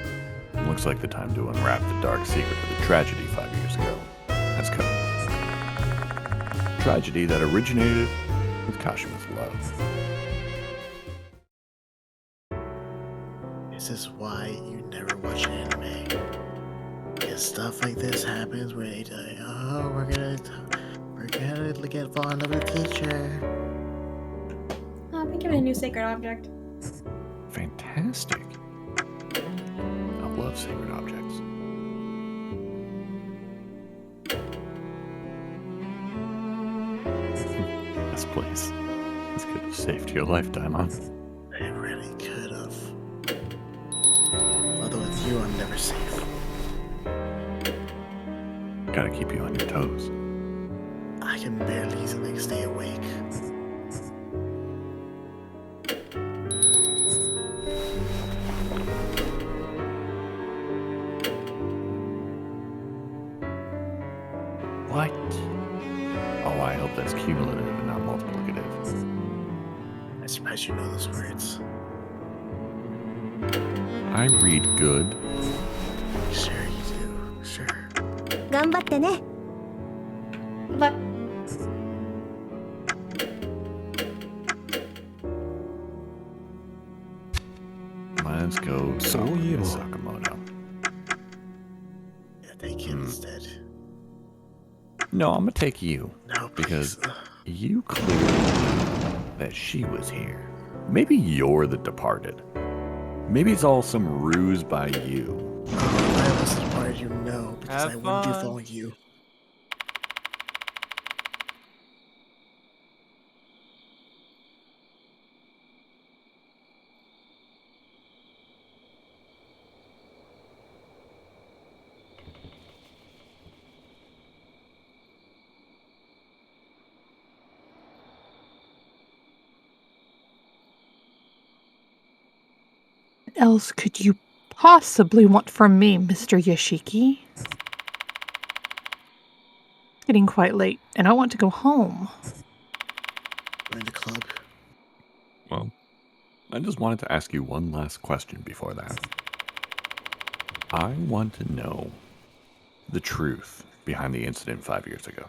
looks like the time to unwrap the dark secret of the tragedy 5 years ago has come. Tragedy that originated with Kashima's love. This is why you never watch anime. Because stuff like this happens where they tell you, oh, we're gonna fall in love with the teacher. Oh, I've been given a new sacred object. Fantastic. of sacred objects. Yes, please. This could have saved your life, Daimon. It really could have. Although with you, I'm never safe. Gotta keep you on your toes. I can barely easily stay awake. What? Oh, I hope that's cumulative and not multiplicative. I'm surprised you know those words. I read good. Sure you do. Sure. 頑張ってね。 But Let's go. So you- Sakamato. Yeah, take it instead. No, I'm gonna take you. No, Because please. you clearly knew that she was here. Maybe you're the departed. Maybe it's all some ruse by you. If I wasn't part of you, no, because Have I wouldn't be fun. following you. What else could you possibly want from me, Mr. Yoshiki? It's getting quite late, and I want to go home. Join the club. Well, I just wanted to ask you one last question before that. I want to know the truth behind the incident 5 years ago.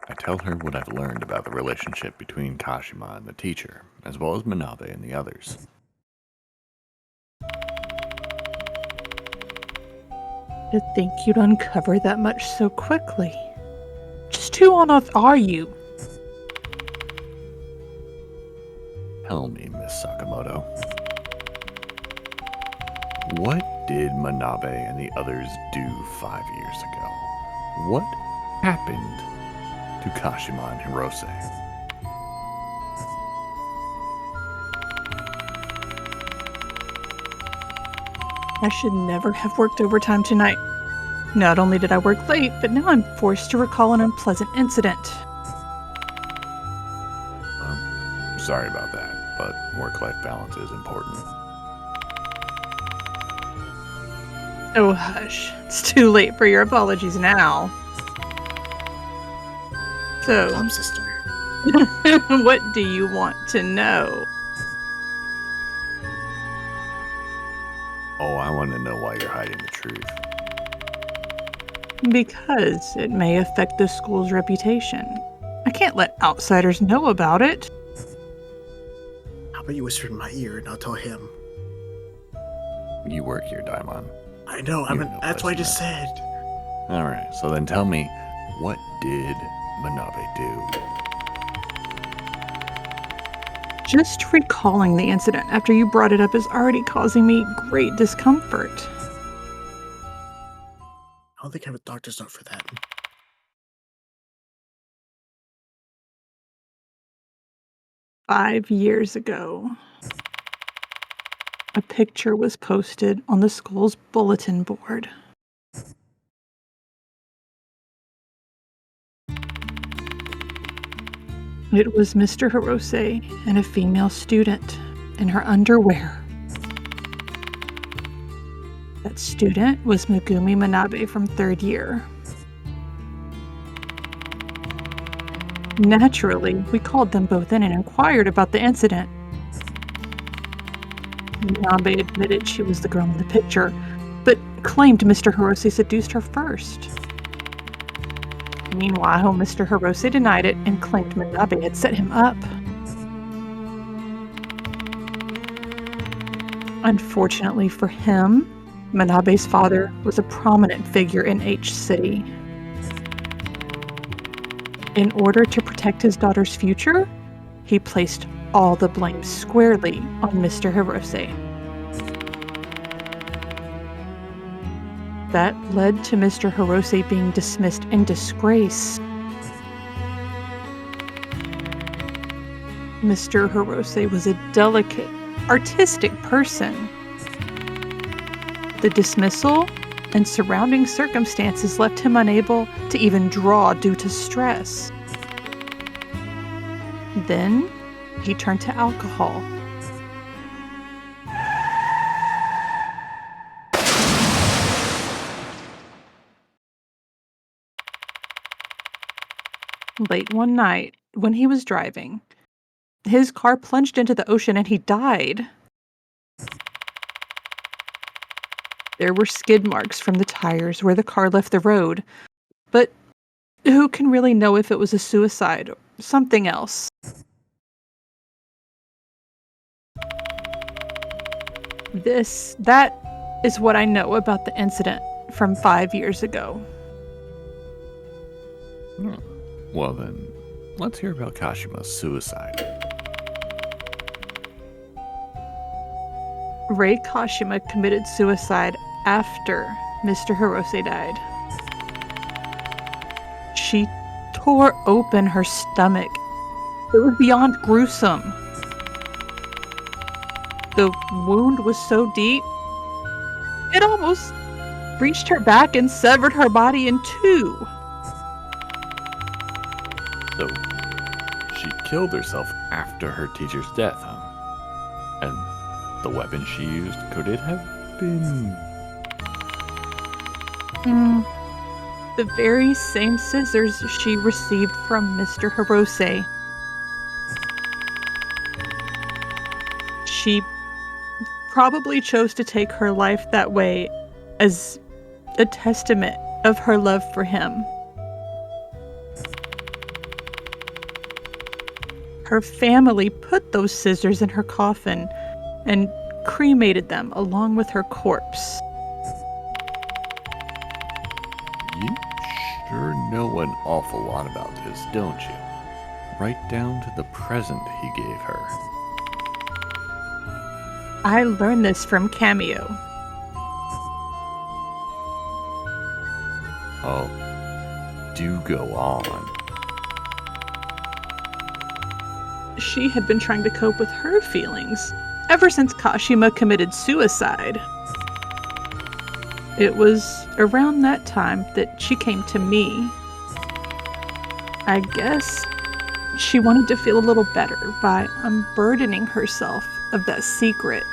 I tell her what I've learned about the relationship between Kashima and the teacher, as well as Manabe and the others. To think you'd uncover that much so quickly. Just who on earth are you? Tell me, Miss Sakamato. What did Manabe and the others do 5 years ago? What happened to Kashima and Hirose? I should never have worked overtime tonight. Not only did I work late, but now I'm forced to recall an unpleasant incident. Sorry about that, but work-life balance is important. Oh, hush. It's too late for your apologies now. So, Club sister. what do you want to know? Oh, I want to know why you're hiding the truth. Because it may affect the school's reputation. I can't let outsiders know about it. How about you whisper in my ear and I'll tell him? You work here, Daimon. I know, You know that's what I just said. Alright, so then tell me, what did Manabe do? Just recalling the incident after you brought it up is already causing me great discomfort. I don't think I have a doctor's note for that. "5 years ago, a picture was posted on the school's bulletin board. It was Mr. Hirose and a female student in her underwear. That student was Megumi Manabe from 3rd year. Naturally, we called them both in and inquired about the incident. Manabe admitted she was the girl in the picture, but claimed Mr. Hirose seduced her first. Meanwhile, Mr. Hirose denied it and claimed Manabe had set him up. Unfortunately for him, Manabe's father was a prominent figure in H City. In order to protect his daughter's future, he placed all the blame squarely on Mr. Hirose. That led to Mr. Hirose being dismissed in disgrace. Mr. Hirose was a delicate, artistic person. The dismissal and surrounding circumstances left him unable to even draw due to stress. Then he turned to alcohol. Late one night, when he was driving, his car plunged into the ocean and he died. There were skid marks from the tires where the car left the road, but who can really know if it was a suicide or something else? That is what I know about the incident from 5 years ago. Well then, let's hear about Kashima's suicide. Rei Kashima committed suicide after Mr. Hirose died. She tore open her stomach. It was beyond gruesome. The wound was so deep, it almost reached her back and severed her body in two. So, she killed herself after her teacher's death, huh? And the weapon she used, could it have been... The very same scissors she received from Mr. Hirose. She probably chose to take her life that way as a testament of her love for him. Her family put those scissors in her coffin and cremated them along with her corpse. You sure know an awful lot about this, don't you? Right down to the present he gave her. I learned this from Cameo. Oh, do go on. She had been trying to cope with her feelings ever since Kashima committed suicide. It was around that time that she came to me. I guess she wanted to feel a little better by unburdening herself of that secret.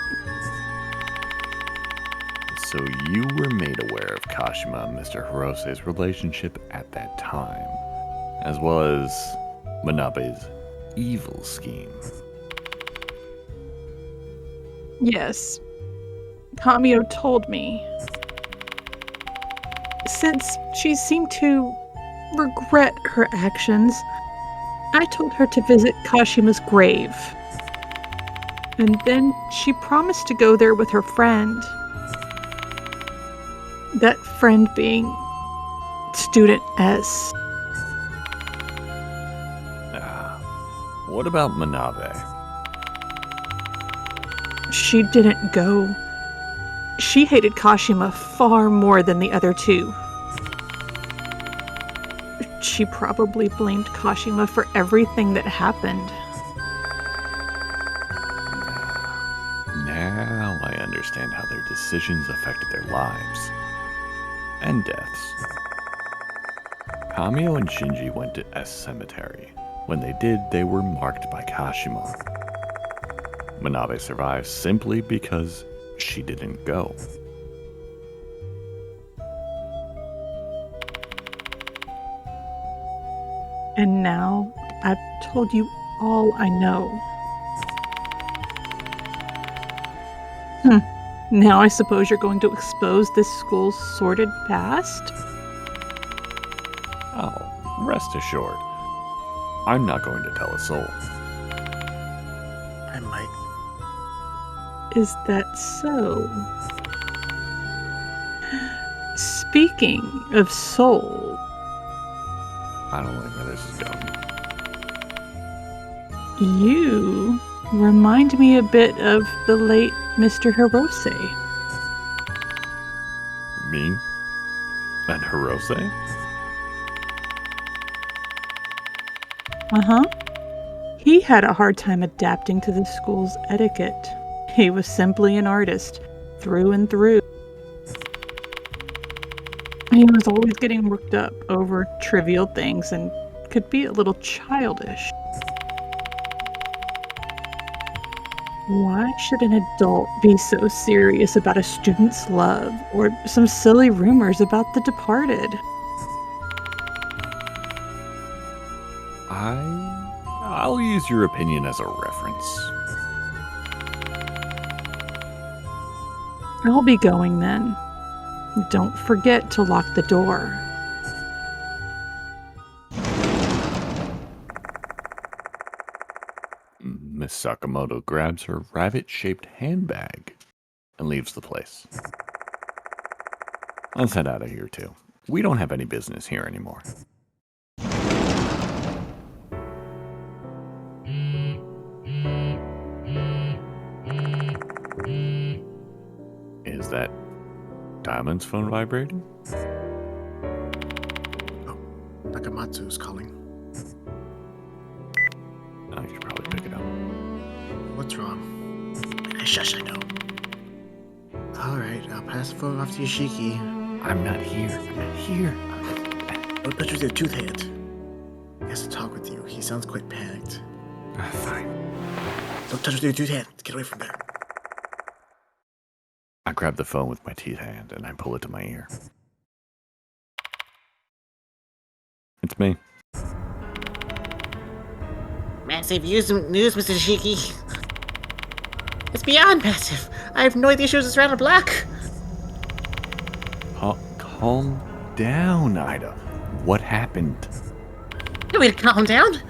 So you were made aware of Kashima and Mr. Hirose's relationship at that time, as well as Manabe's evil scheme. Yes, Kamio told me. Since she seemed to regret her actions, I told her to visit Kashima's grave. And then she promised to go there with her friend. That friend being Student S. What about Manabe? She didn't go. She hated Kashima far more than the other two. She probably blamed Kashima for everything that happened. Now I understand how their decisions affected their lives. And deaths. Kamio and Shinji went to S Cemetery. When they did, they were marked by Kashima. Manabe survived simply because she didn't go. And now I've told you all I know. Now I suppose you're going to expose this school's sordid past? Oh, rest assured. I'm not going to tell a soul. I might. Is that so? Speaking of soul, I don't like where this is going. You remind me a bit of the late Mr. Hirose. Me? And Hirose? Uh-huh. He had a hard time adapting to the school's etiquette. He was simply an artist, through and through. He was always getting worked up over trivial things and could be a little childish. Why should an adult be so serious about a student's love or some silly rumors about the departed? I'll use your opinion as a reference. I'll be going then. Don't forget to lock the door. Miss Sakamato grabs her rabbit-shaped handbag and leaves the place. Let's head out of here, too. We don't have any business here anymore. Is that Diamond's phone vibrating? Oh, Nakamatsu's calling. I should probably pick it up. What's wrong? Shush, I know. Alright, I'll pass the phone off to Yoshiki. I'm not here. Don't touch with your tooth hand. He has to talk with you. He sounds quite panicked. Fine. Don't touch with your tooth hand. Get away from there. I grab the phone with my teeth hand and I pull it to my ear. It's me. Massive news, Mr. Yoshiki. It's beyond massive. I have no idea she was just around the block. Calm down, Ida. What happened? No way to calm down.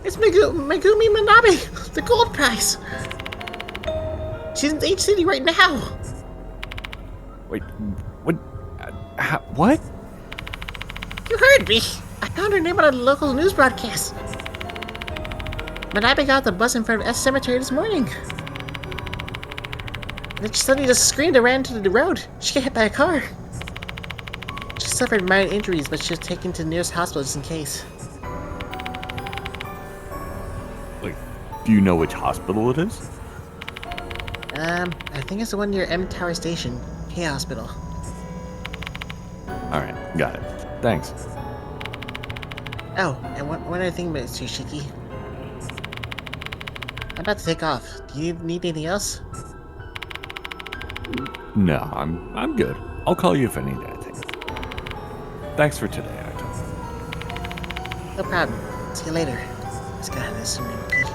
It's Megumi Manabe, the gold prize. She's in H City right now. Wait, what? What? You heard me. I found her name on a local news broadcast. Manabe got the bus in front of S Cemetery this morning. Then she suddenly just screamed and ran into the road. She got hit by a car. She suffered minor injuries, but she was taken to the nearest hospital just in case. Like, do you know which hospital it is? I think it's the one near M Tower Station, K Hospital. Alright, got it. Thanks. Oh, and one other thing, Mr. Yoshiki. I'm about to take off. Do you need anything else? No, I'm good. I'll call you if I need anything. Thanks for today, Ida. No problem. See you later. This guy had this repeat.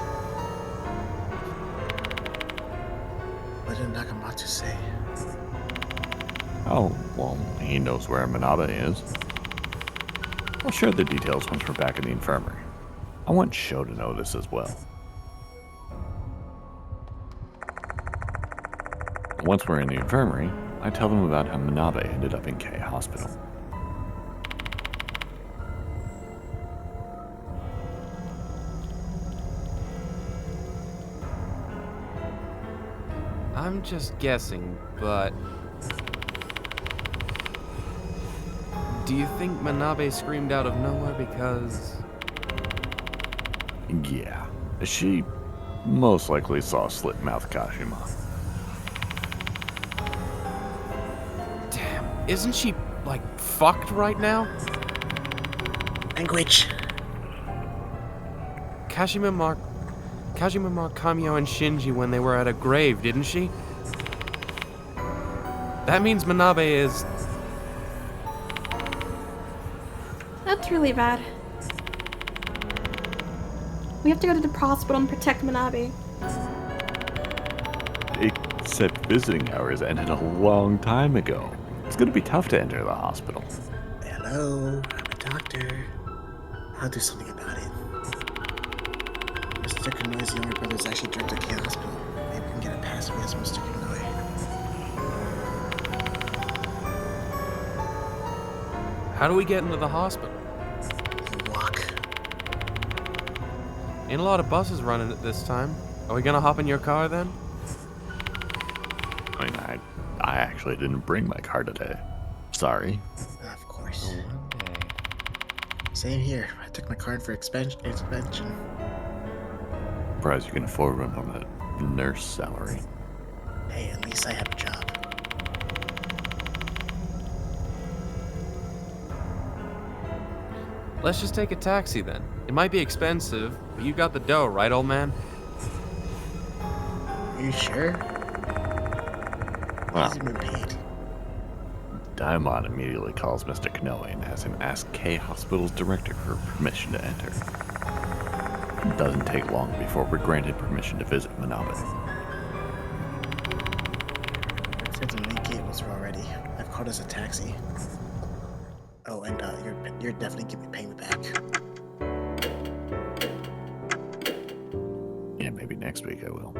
What did Nakamatsu say? Oh, well, he knows where Manabe is. I'll share the details once we're back in the infirmary. I want Shou to know this as well. Once we're in the infirmary, I tell them about how Manabe ended up in K Hospital. I'm just guessing, but... do you think Manabe screamed out of nowhere because... Yeah, she most likely saw Slit-Mouthed Kashima. Damn, isn't she, like, fucked right now? Language. Kashima marked Kamio and Shinji when they were at a grave, didn't she? That means Manabe is... That's really bad. We have to go to the hospital and protect Manabe. Except visiting hours ended a long time ago. It's gonna be tough to enter the hospital. Hello, I'm a doctor. I'll do something about it. Mr. Kanoi's younger brother is actually director of K Hospital. Maybe we can get a pass if we ask Mr. Kanoi. How do we get into the hospital? Walk. Ain't a lot of buses running at this time. Are we gonna hop in your car then? I mean, I actually didn't bring my car today. Sorry. Of course. One day. Same here. I took my card for expansion. Surprised you can afford one on that nurse salary. Hey, at least I have a job. Let's just take a taxi then. It might be expensive, but you got the dough, right, old man? Are you sure? Well, Hasn't been paid. Daimon immediately calls Mr. Kanoe and has him ask K Hospital's director for permission to enter. It doesn't take long before we're granted permission to visit Manabe. Since the main gate was already. I've called us a taxi. Oh, and you're definitely paying me back. Yeah, maybe next week I will.